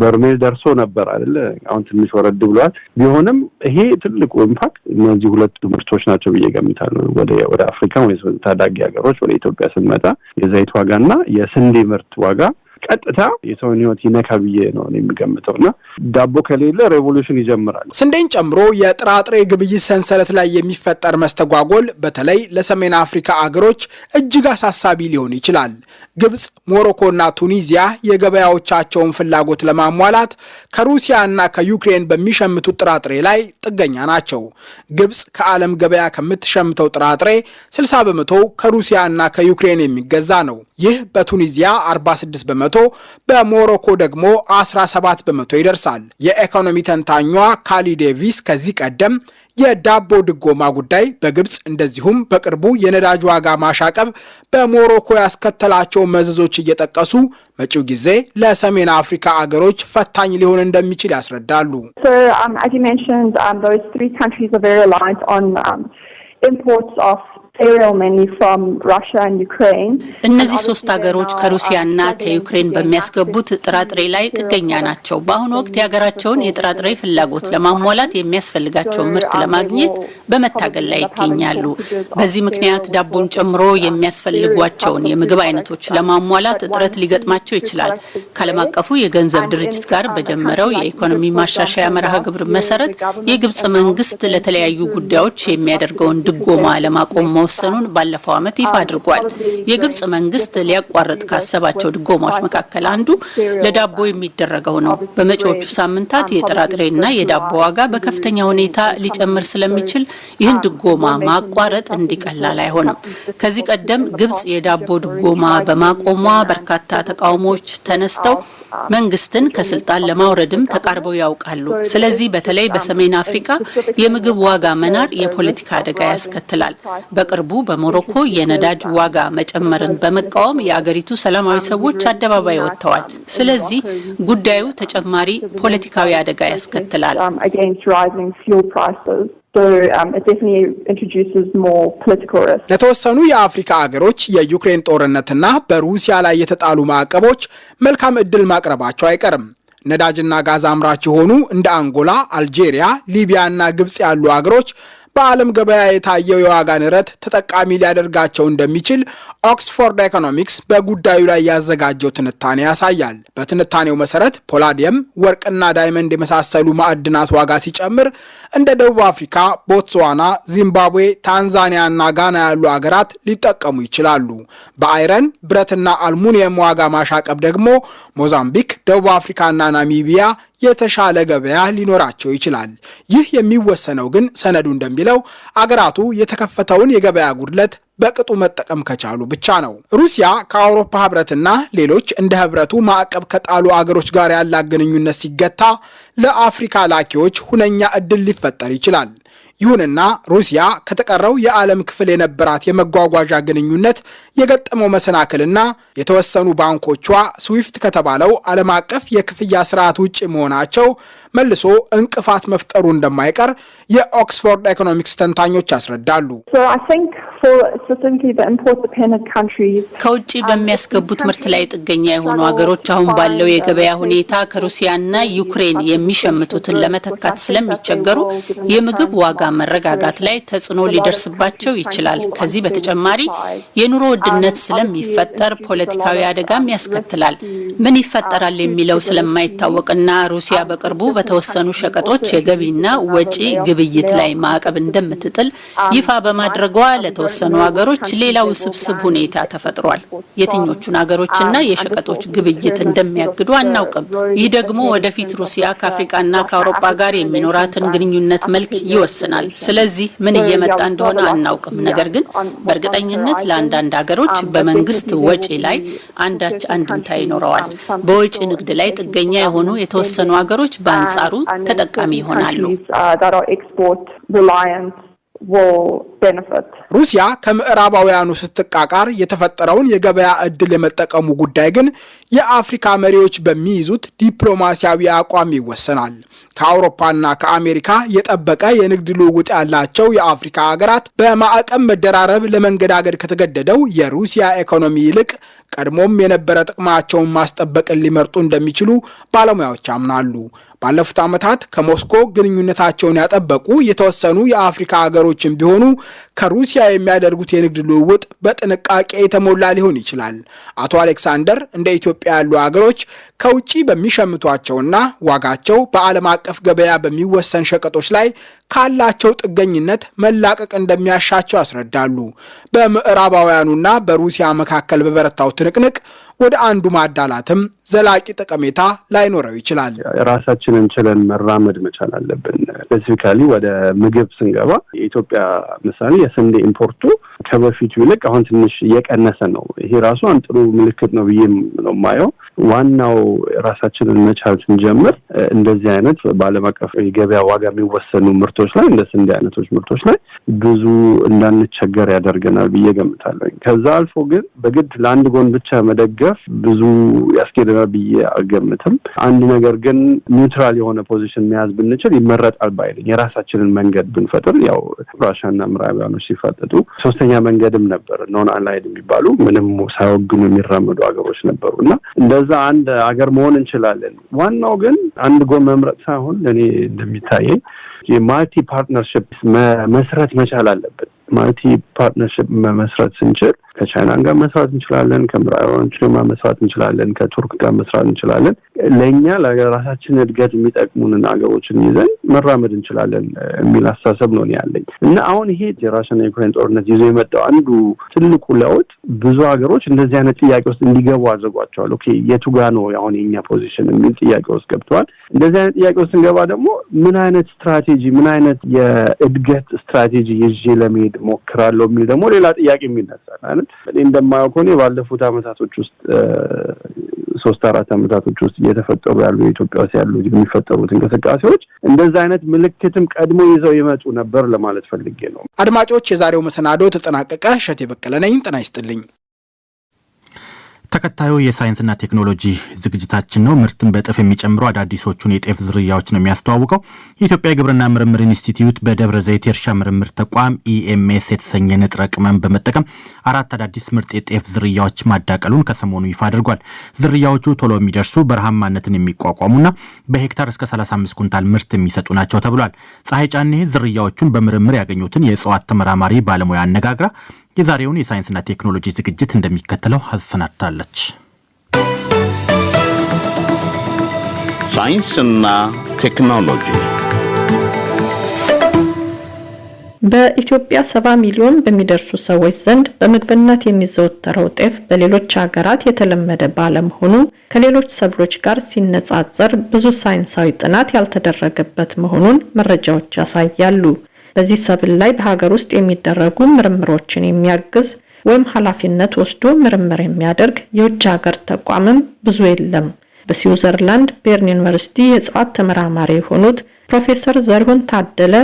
በርሜል ደርሶ ነበር አይደለ? አሁን ትንሽ ወረድ ብሏል። ቢሆንም ይሄ ትልቁ ኢምፓክት እነዚህ ሁለቱ ምርቶች ናቸው ብዬ ገምታለሁ። ወደ አፍሪካ ወይ ታዳጊ ሀገሮች ወደ ኢትዮጵያ ስንመጣ የዘይት ዋጋና የስንዴ ምርት ዋጋ ቀጥታ የሰውን ሕይወት ይነካ ብዬ ነው የሚገምተውና ዳቦ ከሌለ ሬቮሉሽን ይጀምራል። ስንዴን ጨምሮ የጥራጥሬ ግብይት ሰንሰለት ላይ የሚፈጠር መስተጓጎል በተለይ ለሰሜን አፍሪካ አገሮች እጅግ አሳሳቢ ሊሆን ይችላል። ግብጽ፣ ሞሮኮና ቱኒዚያ የገበያዎቻቸውን ፍላጎት ለማሟላት ከሩሲያና ከዩክሬን በሚሸምቱት ጥራጥሬ ላይ ጥገኛ ናቸው። ግብጽ ከዓለም ገበያ ከምትሸምተው ጥራጥሬ 60 በመቶ ከሩሲያና ከዩክሬን የሚገዛ ነው። ይህ በቱኒዚያ 46 በመቶ፣ በመቶ፣ በሞሮኮ ደግሞ 17 በመቶ ይደርሳል። የኢኮኖሚ ተንታኟ ካሊ ዴቪስ ከዚህ ቀደም የዳቦ ድጎማ ጉዳይ በግብጽ እንደዚሁም በቅርቡ የነዳጅ ዋጋ ማሻቀብ በሞሮኮ ያስከተላቸው መዘዞች እየጠቀሱ መጪው ጊዜ ለሰሜን አፍሪካ አገሮች ፈታኝ ሊሆን እንደሚችል ያስረዳሉ። as you mentioned, those three countries are very reliant on imports of እነዚህ ሶስት ሀገሮች ከሩሲያና ከዩክሬን በሚያስገቡት ጥራጥሬ ላይ ጥገኛ ናቸው። በአሁኑ ወቅት የሀገራቸውን የጥራጥሬ ፍላጎት ለማሟላት የሚያስፈልጋቸውን ምርት ለማግኘት በመታገል ላይ ይገኛሉ። በዚህ ምክንያት ዳቦን ጨምሮ የሚያስፈልጓቸውን የምግብ አይነቶች ለማሟላት እጥረት ሊገጥማቸው ይችላል። ከዓለም አቀፉ የገንዘብ ድርጅት ጋር በጀመረው የኢኮኖሚ ማሻሻያ መርሃ ግብር መሰረት የግብጽ መንግስት ለተለያዩ ጉዳዮች የሚያደርገውን ድጎማ ለማቆም መወሰኑን ባለፈው ዓመት ይፋ አድርጓል። የግብጽ መንግስት ሊያቋርጥ ካሰባቸው ድጎማዎች መካከል አንዱ ለዳቦ የሚደረገው ነው። በመጪዎቹ ሳምንታት የጥራጥሬና የዳቦ ዋጋ በከፍተኛ ሁኔታ ሊጨምር ስለሚችል ይህን ድጎማ ማቋረጥ እንዲቀላል አይሆንም። ከዚህ ቀደም ግብጽ የዳቦ ድጎማ በማቆሟ በርካታ ተቃውሞዎች ተነስተው መንግስትን ከስልጣን ለማውረድም ተቃርበው ያውቃሉ። ስለዚህ በተለይ በሰሜን አፍሪካ የምግብ ዋጋ መናር የፖለቲካ አደጋ ያስከትላል። በቅርቡ በሞሮኮ የነዳጅ ዋጋ መጨመርን በመቃወም የአገሪቱ ሰላማዊ ሰዎች አደባባይ ወጥተዋል። ስለዚህ ጉዳዩ ተጨማሪ ፖለቲካዊ አደጋ ያስከትላል። ለተወሰኑ የአፍሪካ አገሮች የዩክሬን ጦርነትና በሩሲያ ላይ የተጣሉ ማዕቀቦች መልካም ዕድል ማቅረባቸው አይቀርም። ነዳጅና ጋዝ አምራች የሆኑ እንደ አንጎላ፣ አልጄሪያ፣ ሊቢያና ግብጽ ያሉ አገሮች በዓለም ገበያ የታየው የዋጋ ንረት ተጠቃሚ ሊያደርጋቸው እንደሚችል ኦክስፎርድ ኢኮኖሚክስ በጉዳዩ ላይ ያዘጋጀው ትንታኔ ያሳያል። በትንታኔው መሰረት ፖላዲየም፣ ወርቅና ዳይመንድ የመሳሰሉ ማዕድናት ዋጋ ሲጨምር እንደ ደቡብ አፍሪካ፣ ቦትስዋና፣ ዚምባብዌ፣ ታንዛኒያና ጋና ያሉ አገራት ሊጠቀሙ ይችላሉ። በአይረን፣ ብረትና አልሙኒየም ዋጋ ማሻቀብ ደግሞ ሞዛምቢክ፣ ደቡብ አፍሪካና ናሚቢያ የተሻለ ገበያ ሊኖራቸው ይችላል። ይህ የሚወሰነው ግን ሰነዱ እንደሚለው አገራቱ የተከፈተውን የገበያ ጉድለት በቅጡ መጠቀም ከቻሉ ብቻ ነው። ሩሲያ ከአውሮፓ ህብረትና ሌሎች እንደ ህብረቱ ማዕቀብ ከጣሉ አገሮች ጋር ያላት ግንኙነት ሲገታ ለአፍሪካ ላኪዎች ሁነኛ ዕድል ሊፈጠር ይችላል። ይሁንና ሩሲያ ከተቀረው የዓለም ክፍል የነበራት የመጓጓዣ ግንኙነት የገጠመው መሰናክልና የተወሰኑ ባንኮቿ ስዊፍት ከተባለው ዓለም አቀፍ የክፍያ ስርዓት ውጭ መሆናቸው መልሶ እንቅፋት መፍጠሩ እንደማይቀር የኦክስፎርድ ኢኮኖሚክስ ተንታኞች ያስረዳሉ። ከውጭ በሚያስገቡት ምርት ላይ ጥገኛ የሆኑ ሀገሮች አሁን ባለው የገበያ ሁኔታ ከሩሲያና ዩክሬን የሚሸምቱትን ለመተካት ስለሚቸገሩ የምግብ ዋጋ መረጋጋት ላይ ተጽዕኖ ሊደርስባቸው ይችላል። ከዚህ በተጨማሪ የኑሮ ውድነት ስለሚፈጠር ፖለቲካዊ አደጋም ያስከትላል። ምን ይፈጠራል የሚለው ስለማይታወቅና ሩሲያ በቅርቡ በተወሰኑ ሸቀጦች የገቢና ወጪ ግብይት ላይ ማዕቀብ እንደምትጥል ይፋ በማድረጓ ለተወሰኑ ሀገሮች ሌላው ስብስብ ሁኔታ ተፈጥሯል። የትኞቹን ሀገሮችና የሸቀጦች ግብይት እንደሚያግዱ አናውቅም። ይህ ደግሞ ወደፊት ሩሲያ ከአፍሪካና ከአውሮፓ ጋር የሚኖራትን ግንኙነት መልክ ይወስናል። ስለዚህ ምን እየመጣ እንደሆነ አናውቅም። ነገር ግን በእርግጠኝነት ለአንዳንድ ሀገሮች በመንግስት ወጪ ላይ አንዳች አንድምታ ይኖረዋል። በወጪ ንግድ ላይ ጥገኛ የሆኑ የተወሰኑ ሀገሮች በአንጻሩ ተጠቃሚ ይሆናሉ። ሩሲያ ከምዕራባውያኑ ስትቃቃር የተፈጠረውን የገበያ ዕድል የመጠቀሙ ጉዳይ ግን የአፍሪካ መሪዎች በሚይዙት ዲፕሎማሲያዊ አቋም ይወሰናል። ከአውሮፓና ከአሜሪካ የጠበቀ የንግድ ልውውጥ ያላቸው የአፍሪካ ሀገራት በማዕቀብ መደራረብ ለመንገዳገድ ከተገደደው የሩሲያ ኢኮኖሚ ይልቅ ቀድሞም የነበረ ጥቅማቸውን ማስጠበቅን ሊመርጡ እንደሚችሉ ባለሙያዎች ያምናሉ። ባለፉት ዓመታት ከሞስኮ ግንኙነታቸውን ያጠበቁ የተወሰኑ የአፍሪካ ሀገሮችን ቢሆኑ ከሩሲያ የሚያደርጉት የንግድ ልውውጥ በጥንቃቄ የተሞላ ሊሆን ይችላል። አቶ አሌክሳንደር እንደ ኢትዮጵያ ያሉ ሀገሮች ከውጪ በሚሸምቷቸውና ዋጋቸው በዓለም አቀፍ ገበያ በሚወሰን ሸቀጦች ላይ ካላቸው ጥገኝነት መላቀቅ እንደሚያሻቸው ያስረዳሉ። በምዕራባውያኑና በሩሲያ መካከል በበረታው ትንቅንቅ ወደ አንዱ ማዳላትም ዘላቂ ጠቀሜታ ላይኖረው ይችላል። ራሳችንን ችለን መራመድ መቻል አለብን። ስፔሲፊካሊ ወደ ምግብ ስንገባ የኢትዮጵያ ምሳሌ የስንዴ ኢምፖርቱ ከበፊቱ ይልቅ አሁን ትንሽ እየቀነሰ ነው። ይሄ ራሱ አንድ ጥሩ ምልክት ነው ብዬ ነው የማየው። ዋናው ራሳችንን መቻል ስንጀምር እንደዚህ አይነት በዓለም አቀፍ የገበያ ዋጋ የሚወሰኑ ምርቶች ላይ እንደ ስንዴ አይነቶች ምርቶች ላይ ብዙ እንዳንቸገር ያደርገናል ብዬ ገምታለሁ። ከዛ አልፎ ግን በግድ ለአንድ ጎን ብቻ መደገፍ ብዙ ያስኬደናል ብዬ አልገምትም። አንድ ነገር ግን ኒውትራል የሆነ ፖዚሽን መያዝ ብንችል ይመረጣል ባይልኝ። የራሳችንን መንገድ ብንፈጥር ያው ራሻና ምዕራባውያኖች ሲፈጥጡ ሶስተኛ መንገድም ነበር ኖን አላይድ የሚባሉ ምንም ሳይወግኑ የሚራመዱ ሀገሮች ነበሩና እንደዛ አንድ ሀገር መሆን እንችላለን። ዋናው ግን አንድ ጎን መምረጥ ሳይሆን ለኔ እንደሚታየኝ የማልቲ ፓርትነርሺፕ መስራት መቻል አለበት። ማልቲ ፓርትነርሺፕ መስራት ስንችል ከቻይና ጋር መስራት እንችላለን፣ ከምዕራባውያኖች ጋር መስራት እንችላለን፣ ከቱርክ ጋር መስራት እንችላለን። ለኛ ለራሳችን እድገት የሚጠቅሙንን ሀገሮችን ይዘን መራመድ እንችላለን የሚል አስተሳሰብ ነው ያለኝ እና አሁን ይሄ የራሽያና የዩክሬን ጦርነት ይዞ የመጣው አንዱ ትልቁ ለውጥ ብዙ ሀገሮች እንደዚህ አይነት ጥያቄ ውስጥ እንዲገቡ አድርጓቸዋል። ኦኬ የቱ ጋር ነው አሁን የኛ ፖዚሽን የሚል ጥያቄ ውስጥ ገብተዋል። እንደዚህ አይነት ጥያቄ ውስጥ እንገባ ደግሞ ምን አይነት ስትራቴጂ ምን አይነት የእድገት ስትራቴጂ ይዤ ለመሄድ ሞክራለሁ የሚል ደግሞ ሌላ ጥያቄ የሚነሳል አይደል? እኔ እንደማየው ከሆነ ባለፉት አመታቶች ውስጥ 3-4 አመታቶች ውስጥ እየተፈጠሩ ያሉ ኢትዮጵያ ውስጥ ያሉ የሚፈጠሩት እንቅስቃሴዎች እንደዛ አይነት ምልክትም ቀድሞ ይዘው ይመጡ ነበር ለማለት ፈልጌ ነው። አድማጮች፣ የዛሬው መሰናዶ ተጠናቀቀ። እሸቴ በቀለ ነኝ። ጤና ይስጥልኝ። ተከታዩ የሳይንስና ቴክኖሎጂ ዝግጅታችን ነው። ምርትን በእጥፍ የሚጨምሩ አዳዲሶቹን የጤፍ ዝርያዎች ነው የሚያስተዋውቀው። የኢትዮጵያ ግብርና ምርምር ኢንስቲትዩት በደብረ ዘይት የእርሻ ምርምር ተቋም ኢኤምኤስ የተሰኘ ንጥረ ቅመም በመጠቀም 4 አዳዲስ ምርጥ የጤፍ ዝርያዎች ማዳቀሉን ከሰሞኑ ይፋ አድርጓል። ዝርያዎቹ ቶሎ የሚደርሱ በረሃማነትን የሚቋቋሙና በሄክታር እስከ 35 ኩንታል ምርት የሚሰጡ ናቸው ተብሏል። ፀሐይ ጫኔ ዝርያዎቹን በምርምር ያገኙትን የእጽዋት ተመራማሪ ባለሙያ አነጋግራ የዛሬውን የሳይንስና ቴክኖሎጂ ዝግጅት እንደሚከተለው አሰናድታለች። ሳይንስና ቴክኖሎጂ በኢትዮጵያ 70 ሚሊዮን በሚደርሱ ሰዎች ዘንድ በምግብነት የሚዘወተረው ጤፍ በሌሎች ሀገራት የተለመደ ባለመሆኑ ከሌሎች ሰብሎች ጋር ሲነጻጸር ብዙ ሳይንሳዊ ጥናት ያልተደረገበት መሆኑን መረጃዎች ያሳያሉ። በዚህ ሰብል ላይ በሀገር ውስጥ የሚደረጉ ምርምሮችን የሚያግዝ ወይም ኃላፊነት ወስዶ ምርምር የሚያደርግ የውጭ ሀገር ተቋምም ብዙ የለም። በስዊዘርላንድ ቤርን ዩኒቨርሲቲ የእጽዋት ተመራማሪ የሆኑት ፕሮፌሰር ዘሪሁን ታደለ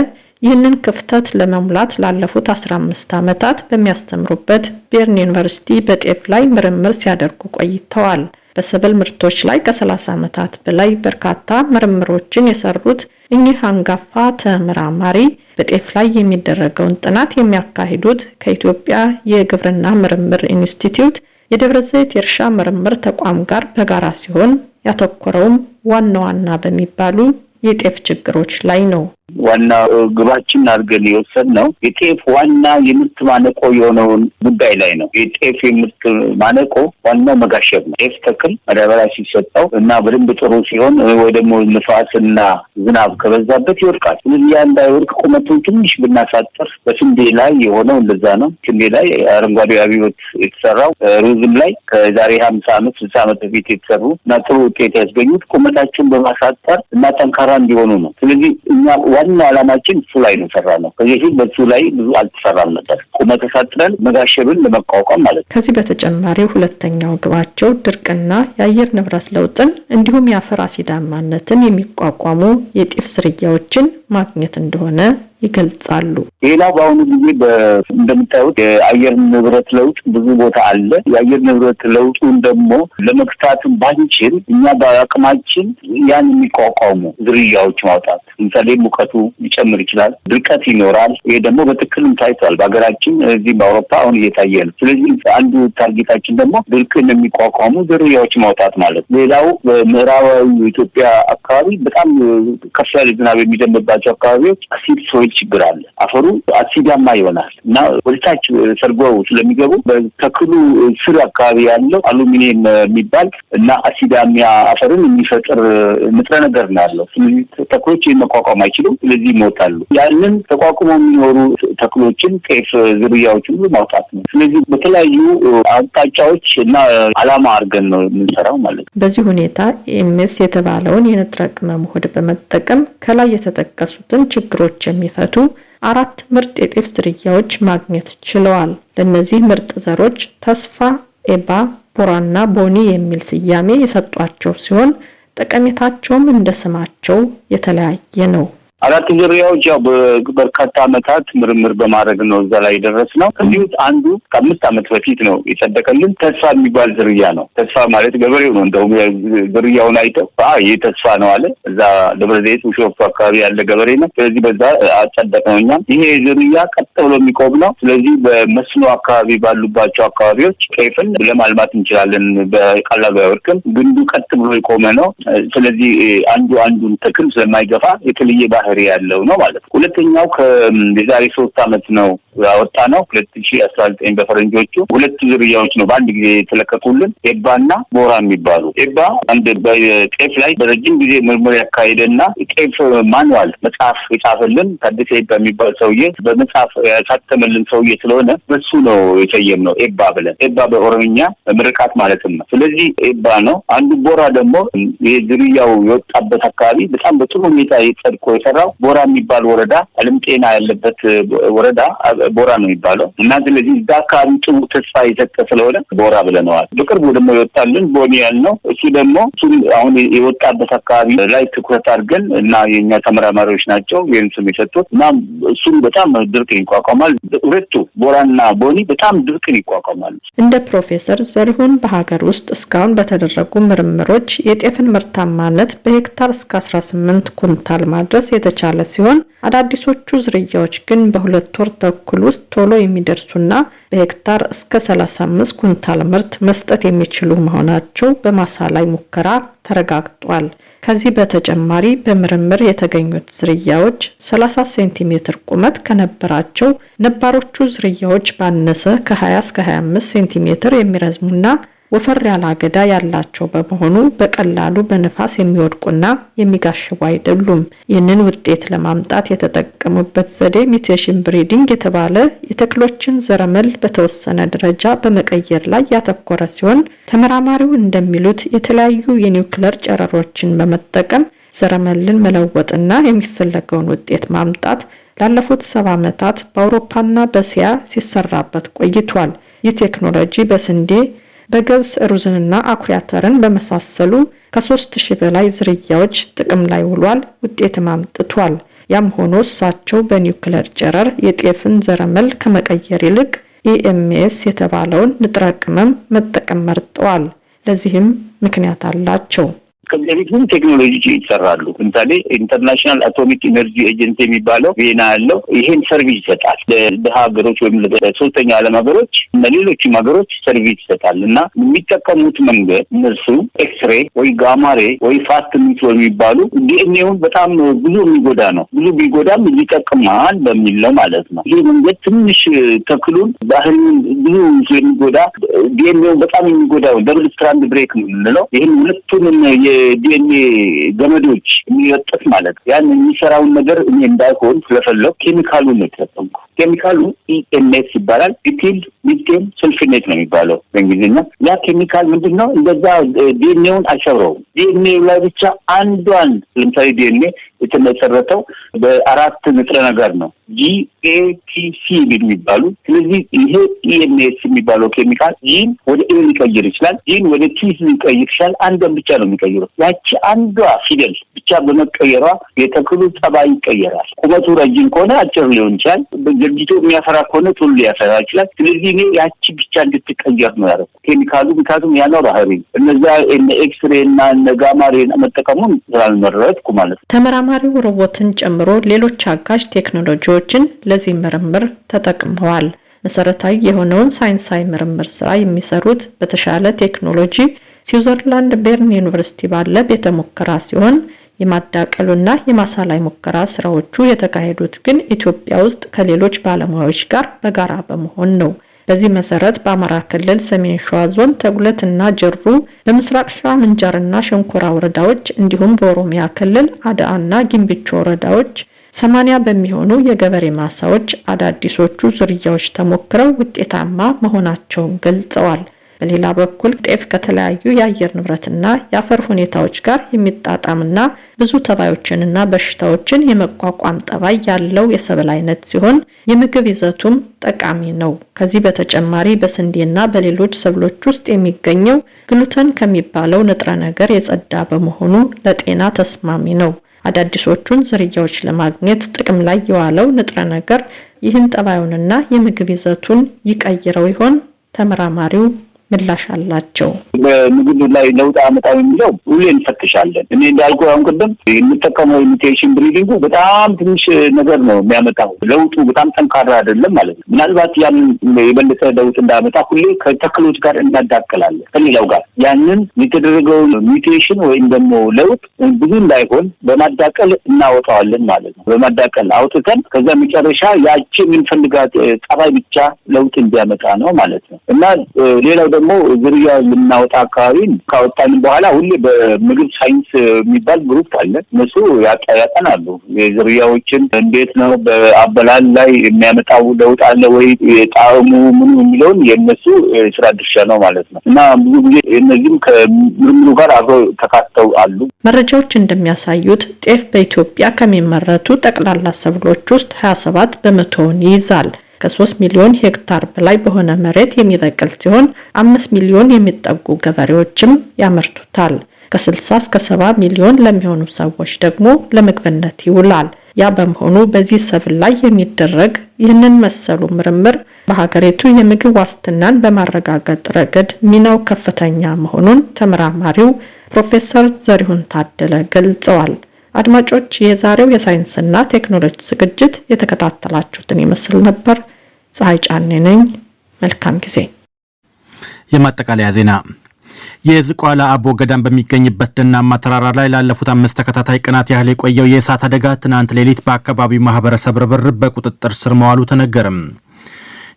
ይህንን ክፍተት ለመሙላት ላለፉት 15 ዓመታት በሚያስተምሩበት ቤርን ዩኒቨርሲቲ በጤፍ ላይ ምርምር ሲያደርጉ ቆይተዋል። በሰብል ምርቶች ላይ ከ30 ዓመታት በላይ በርካታ ምርምሮችን የሰሩት እኚህ አንጋፋ ተመራማሪ በጤፍ ላይ የሚደረገውን ጥናት የሚያካሂዱት ከኢትዮጵያ የግብርና ምርምር ኢንስቲትዩት የደብረ ዘይት የእርሻ ምርምር ተቋም ጋር በጋራ ሲሆን ያተኮረውም ዋና ዋና በሚባሉ የጤፍ ችግሮች ላይ ነው። ዋና ግባችን አድርገን የወሰድነው የጤፍ ዋና የምርት ማነቆ የሆነውን ጉዳይ ላይ ነው። የጤፍ የምርት ማነቆ ዋናው መጋሸብ ነው። ጤፍ ተክል ማዳበሪያ ሲሰጠው እና በደንብ ጥሩ ሲሆን ወይ ደግሞ ንፋስና ዝናብ ከበዛበት ይወድቃል። ስለዚህ ያ እንዳይወድቅ ቁመቱን ትንሽ ብናሳጥር በስንዴ ላይ የሆነው እንደዛ ነው። ስንዴ ላይ አረንጓዴ አብዮት የተሰራው ሩዝም ላይ ከዛሬ 50 ዓመት 60 ዓመት በፊት የተሰሩ እና ጥሩ ውጤት ያስገኙት ቁመታቸውን በማሳጠር እና ጠንካራ እንዲሆኑ ነው። ስለዚህ እኛ ዋና ዓላማችን እሱ ላይ ነው ሰራነው። ከዚህ በሱ ላይ ብዙ አልተሰራም ነበር። ቁመት ተሳጥረን መጋሸብን ለመቋቋም ማለት ነው። ከዚህ በተጨማሪ ሁለተኛው ግባቸው ድርቅና የአየር ንብረት ለውጥን እንዲሁም የአፈር አሲዳማነትን የሚቋቋሙ የጤፍ ዝርያዎችን ማግኘት እንደሆነ ይገልጻሉ። ሌላው በአሁኑ ጊዜ እንደምታዩት የአየር ንብረት ለውጥ ብዙ ቦታ አለ። የአየር ንብረት ለውጡን ደግሞ ለመክታትም ባንችል እኛ በአቅማችን ያን የሚቋቋሙ ዝርያዎች ማውጣት። ለምሳሌ ሙቀቱ ሊጨምር ይችላል፣ ድርቀት ይኖራል። ይሄ ደግሞ በትክክልም ታይቷል በሀገራችን፣ እዚህ በአውሮፓ አሁን እየታየ ነው። ስለዚህ አንዱ ታርጌታችን ደግሞ ድርቅን የሚቋቋሙ ዝርያዎች ማውጣት ማለት ነው። ሌላው በምዕራባዊ ኢትዮጵያ አካባቢ በጣም ከፍ ያለ ዝናብ የሚዘንብባቸው አካባቢዎች አሲድ ሶይል ችግር አለ። አፈሩ አሲዳማ ይሆናል እና ወደታች ሰርገው ስለሚገቡ በተክሉ ስር አካባቢ ያለው አሉሚኒየም የሚባል እና አሲዳማ አፈርን የሚፈጥር ንጥረ ነገር ነው ያለው። ስለዚህ ተክሎች መቋቋም አይችሉም፣ ስለዚህ ይሞታሉ። ያንን ተቋቁመው የሚኖሩ ተክሎችን ጤፍ ዝርያዎችን ማውጣት ነው። ስለዚህ በተለያዩ አቅጣጫዎች እና ዓላማ አድርገን ነው የምንሰራው ማለት ነው። በዚህ ሁኔታ ኤምኤስ የተባለውን የንጥረ ቅመም ውህድ በመጠቀም ከላይ የተጠቀሱትን ችግሮች የሚፈቱ 4 ምርጥ የጤፍ ዝርያዎች ማግኘት ችለዋል። ለእነዚህ ምርጥ ዘሮች ተስፋ፣ ኤባ፣ ቦራና ቦኒ የሚል ስያሜ የሰጧቸው ሲሆን ጠቀሜታቸውም እንደ ስማቸው የተለያየ ነው። 4 ዝርያዎች ያው በርካታ ዓመታት ምርምር በማድረግ ነው እዛ ላይ ደረስነው። ከዚህ ውስጥ አንዱ ከ5 ዓመት በፊት ነው የጸደቀልን ተስፋ የሚባል ዝርያ ነው። ተስፋ ማለት ገበሬው ነው እንደውም ዝርያውን አይተው ይሄ ተስፋ ነው አለ። እዛ ደብረ ዘይት ቢሾፍቱ አካባቢ ያለ ገበሬ ነው። ስለዚህ በዛ አጸደቅነው እኛም። ይሄ ዝርያ ቀጥ ብሎ የሚቆም ነው። ስለዚህ በመስኖ አካባቢ ባሉባቸው አካባቢዎች ጤፍን ለማልማት እንችላለን። በቀላሉ አይወድቅም። ግንዱ ቀጥ ብሎ የቆመ ነው። ስለዚህ አንዱን ተክል ስለማይገፋ የተለየ ባህሪ ያለው ነው ማለት ነው። ሁለተኛው ከዛሬ 3 ዓመት ነው ያወጣነው 2019 በፈረንጆቹ 2 ዝርያዎች ነው በአንድ ጊዜ የተለቀቁልን ኤባና ቦራ የሚባሉ። ኤባ አንድ በጤፍ ላይ በረጅም ጊዜ ምርምር ያካሄደና ጤፍ ማኑዋል መጽሐፍ የጻፈልን ታደሰ ኤባ የሚባል ሰውዬ በመጽሐፍ ያሳተመልን ሰውዬ ስለሆነ በሱ ነው የሰየምነው ኤባ ብለን። ኤባ በኦሮምኛ ምርቃት ማለትም ነው። ስለዚህ ኤባ ነው። አንዱ ቦራ ደግሞ የዝርያው የወጣበት አካባቢ በጣም በጥሩ ሁኔታ የጸድቆ የሰራው ቦራ የሚባል ወረዳ ዓለም ጤና ያለበት ወረዳ ቦራ ነው የሚባለው እና ስለዚህ እዛ አካባቢ ጥሩ ተስፋ የሰጠ ስለሆነ ቦራ ብለነዋል። በቅርቡ ደግሞ የወጣልን ቦኒ ያልነው እሱ ደግሞ አሁን የወጣበት አካባቢ ላይ ትኩረት አድርገን እና የኛ ተመራማሪዎች ናቸው ይህን ስም የሰጡት እና እሱም በጣም ድርቅን ይቋቋማል። ሁለቱ ቦራና ቦኒ በጣም ድርቅን ይቋቋማሉ። እንደ ፕሮፌሰር ዘሪሁን በሀገር ውስጥ እስካሁን በተደረጉ ምርምሮች የጤፍን ምርታማነት በሄክታር እስከ 18 ኩንታል ማድረስ የተቻለ ሲሆን አዳዲሶቹ ዝርያዎች ግን በ2 ወር ተኩል ውስጥ ቶሎ የሚደርሱና በሄክታር እስከ 35 ኩንታል ምርት መስጠት የሚችሉ መሆናቸው በማሳ ላይ ሙከራ ተረጋግጧል። ከዚህ በተጨማሪ በምርምር የተገኙት ዝርያዎች 30 ሴንቲሜትር ቁመት ከነበራቸው ነባሮቹ ዝርያዎች ባነሰ ከ20 እስከ 25 ሴንቲሜትር የሚረዝሙና ወፈር ያለ አገዳ ያላቸው በመሆኑ በቀላሉ በነፋስ የሚወድቁና የሚጋሽቡ አይደሉም። ይህንን ውጤት ለማምጣት የተጠቀሙበት ዘዴ ሚውቴሽን ብሪዲንግ የተባለ የተክሎችን ዘረመል በተወሰነ ደረጃ በመቀየር ላይ ያተኮረ ሲሆን ተመራማሪው እንደሚሉት የተለያዩ የኒውክሌር ጨረሮችን በመጠቀም ዘረመልን መለወጥና የሚፈለገውን ውጤት ማምጣት ላለፉት 70 ዓመታት በአውሮፓና በእስያ ሲሰራበት ቆይቷል። ይህ ቴክኖሎጂ በስንዴ በገብስ ሩዝንና አኩሪ አተርን በመሳሰሉ ከ3000 በላይ ዝርያዎች ጥቅም ላይ ውሏል፣ ውጤትም አምጥቷል። ያም ሆኖ እሳቸው በኒውክሌር ጨረር የጤፍን ዘረመል ከመቀየር ይልቅ ኢኤምኤስ የተባለውን ንጥረ ቅመም መጠቀም መርጠዋል። ለዚህም ምክንያት አላቸው። ከዚህ ቴክኖሎጂ ይሰራሉ። ለምሳሌ ኢንተርናሽናል አቶሚክ ኢነርጂ ኤጀንሲ የሚባለው ቪየና ያለው ይሄን ሰርቪስ ይሰጣል ለደሃ ሀገሮች ወይም ለሶስተኛ ዓለም ሀገሮች እና ሌሎችም ሀገሮች ሰርቪስ ይሰጣል እና የሚጠቀሙት መንገድ እነሱ ኤክስሬ ወይ ጋማሬ ወይ ፋስት ኒውትሮን የሚባሉ ዲኤንኤውን በጣም ብዙ የሚጎዳ ነው። ብዙ ቢጎዳም ይጠቅማል በሚል ነው ማለት ነው። ይሄ መንገድ ትንሽ ተክሉን ባህሪውን ብዙ የሚጎዳ ዲኤንኤውን በጣም የሚጎዳው ደብል ስትራንድ ብሬክ የምንለው ይህን ሁለቱንም የዲኤንኤ ገመዶች የሚወጥፍ ማለት ያን የሚሰራውን ነገር እኔ እንዳይሆን ስለፈለኩ ኬሚካሉን ነው የተጠቀምኩ። ኬሚካሉ ኢኤምኤስ ይባላል። ኢቲል ሚቴን ሰልፊኔት ነው የሚባለው በእንግሊዝኛ። ያ ኬሚካል ምንድነው? እንደዛ ዲኤንኤውን አይሰብረውም። ዲኤንኤው ላይ ብቻ አንዷን ለምሳሌ ዲኤንኤ የተመሰረተው በ4 ንጥረ ነገር ነው ጂኤቲሲ የሚባሉ። ስለዚህ ይሄ ኢኤምኤስ የሚባለው ኬሚካል ጂን ወደ ኤ ሊቀይር ይችላል፣ ጂን ወደ ቲ ሊቀይር ይችላል። አንዷን ብቻ ነው የሚቀይረው። ያቺ አንዷ ፊደል ብቻ በመቀየሯ የተክሉ ጸባይ ይቀየራል። ቁመቱ ረጅም ከሆነ አጭር ሊሆን ይችላል። በጀርጂቶ የሚያፈራ ከሆነ ቶሎ ሊያፈራ ይችላል። ስለዚህ እኔ ያቺ ብቻ እንድትቀየር ነው ያደረኩት ኬሚካሉ። ምክንያቱም ያለው ባህሪ እነዛ ኤክስሬ እና ጋማሬ መጠቀሙን ስላልመረጥኩ ማለት ነው። ተመራማሪው ሮቦትን ጨምሮ ሌሎች አጋዥ ቴክኖሎጂዎችን ለዚህ ምርምር ተጠቅመዋል። መሰረታዊ የሆነውን ሳይንሳዊ ምርምር ስራ የሚሰሩት በተሻለ ቴክኖሎጂ ስዊዘርላንድ ቤርን ዩኒቨርሲቲ ባለ ቤተ ሙከራ ሲሆን የማዳቀሉና የማሳ ላይ ሙከራ ስራዎቹ የተካሄዱት ግን ኢትዮጵያ ውስጥ ከሌሎች ባለሙያዎች ጋር በጋራ በመሆን ነው። በዚህ መሰረት በአማራ ክልል ሰሜን ሸዋ ዞን ተጉለትና ጀሩ፣ በምስራቅ ሸዋ ምንጃርና ሸንኮራ ወረዳዎች እንዲሁም በኦሮሚያ ክልል አዳአና ጊምቢቾ ወረዳዎች 80 በሚሆኑ የገበሬ ማሳዎች አዳዲሶቹ ዝርያዎች ተሞክረው ውጤታማ መሆናቸውን ገልጸዋል። በሌላ በኩል ጤፍ ከተለያዩ የአየር ንብረትና የአፈር ሁኔታዎች ጋር የሚጣጣምና ብዙ ተባዮችንና በሽታዎችን የመቋቋም ጠባይ ያለው የሰብል አይነት ሲሆን የምግብ ይዘቱም ጠቃሚ ነው። ከዚህ በተጨማሪ በስንዴና በሌሎች ሰብሎች ውስጥ የሚገኘው ግሉተን ከሚባለው ንጥረ ነገር የጸዳ በመሆኑ ለጤና ተስማሚ ነው። አዳዲሶቹን ዝርያዎች ለማግኘት ጥቅም ላይ የዋለው ንጥረ ነገር ይህን ጠባዩንና የምግብ ይዘቱን ይቀይረው ይሆን? ተመራማሪው ምላሽ አላቸው። በምግብ ላይ ለውጥ አመጣው የሚለው ሁሌ እንፈትሻለን። እኔ እንዳልኩ አሁን ቅድም የምጠቀመው ኢሚቴሽን ብሪዲንጉ በጣም ትንሽ ነገር ነው የሚያመጣው። ለውጡ በጣም ጠንካራ አይደለም ማለት ነው። ምናልባት ያን የበለጠ ለውጥ እንዳመጣ ሁሌ ከተክሎች ጋር እናዳቅላለን ከሌላው ጋር ያንን የተደረገውን ሚውቴሽን ወይም ደግሞ ለውጥ ብዙ እንዳይሆን በማዳቀል እናወጣዋለን ማለት ነው። በማዳቀል አውጥተን ከዛ መጨረሻ ያቺ የምንፈልጋት ጠባይ ብቻ ለውጥ እንዲያመጣ ነው ማለት ነው። እና ሌላው ደግሞ ዝርያ ልናወጣ አካባቢ ካወጣን በኋላ ሁሌ በምግብ ሳይንስ የሚባል ግሩፕ አለ። እነሱ ያጠናሉ የዝርያዎችን እንዴት ነው በአበላል ላይ የሚያመጣው ለውጥ አለ ወይ ጣዕሙ ምን የሚለውን የነሱ ስራ ድርሻ ነው ማለት ነው። እና ብዙ ጊዜ እነዚህም ከምርምሩ ጋር አብረው ተካተው አሉ። መረጃዎች እንደሚያሳዩት ጤፍ በኢትዮጵያ ከሚመረቱ ጠቅላላ ሰብሎች ውስጥ 27 በመቶውን ይይዛል። ከ3 ሚሊዮን ሄክታር በላይ በሆነ መሬት የሚበቅል ሲሆን 5 ሚሊዮን የሚጠጉ ገበሬዎችም ያመርቱታል። ከ60 እስከ 70 ሚሊዮን ለሚሆኑ ሰዎች ደግሞ ለምግብነት ይውላል። ያ በመሆኑ በዚህ ሰብል ላይ የሚደረግ ይህንን መሰሉ ምርምር በሀገሪቱ የምግብ ዋስትናን በማረጋገጥ ረገድ ሚናው ከፍተኛ መሆኑን ተመራማሪው ፕሮፌሰር ዘሪሁን ታደለ ገልጸዋል። አድማጮች፣ የዛሬው የሳይንስና ቴክኖሎጂ ዝግጅት የተከታተላችሁትን ይመስል ነበር። ፀሐይ ጫኔ ነኝ። መልካም ጊዜ። የማጠቃለያ ዜና። የዝቋላ አቦ ገዳም በሚገኝበት ደናማ ተራራ ላይ ላለፉት 5 ተከታታይ ቀናት ያህል የቆየው የእሳት አደጋ ትናንት ሌሊት በአካባቢው ማህበረሰብ ርብርብ በቁጥጥር ስር መዋሉ ተነገረም።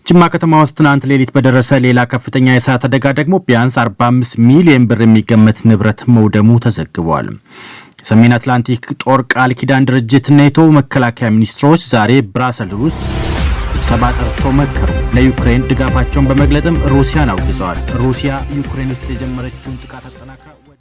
ጅማ ከተማ ውስጥ ትናንት ሌሊት በደረሰ ሌላ ከፍተኛ የእሳት አደጋ ደግሞ ቢያንስ 45 ሚሊዮን ብር የሚገመት ንብረት መውደሙ ተዘግቧል። የሰሜን አትላንቲክ ጦር ቃል ኪዳን ድርጅት ኔቶ መከላከያ ሚኒስትሮች ዛሬ ብራሰልስ ውስጥ ስብሰባ ጠርተው መከሩ። ለዩክሬን ድጋፋቸውን በመግለጽም ሩሲያን አውግዘዋል። ሩሲያ ዩክሬን ውስጥ የጀመረችውን ጥቃት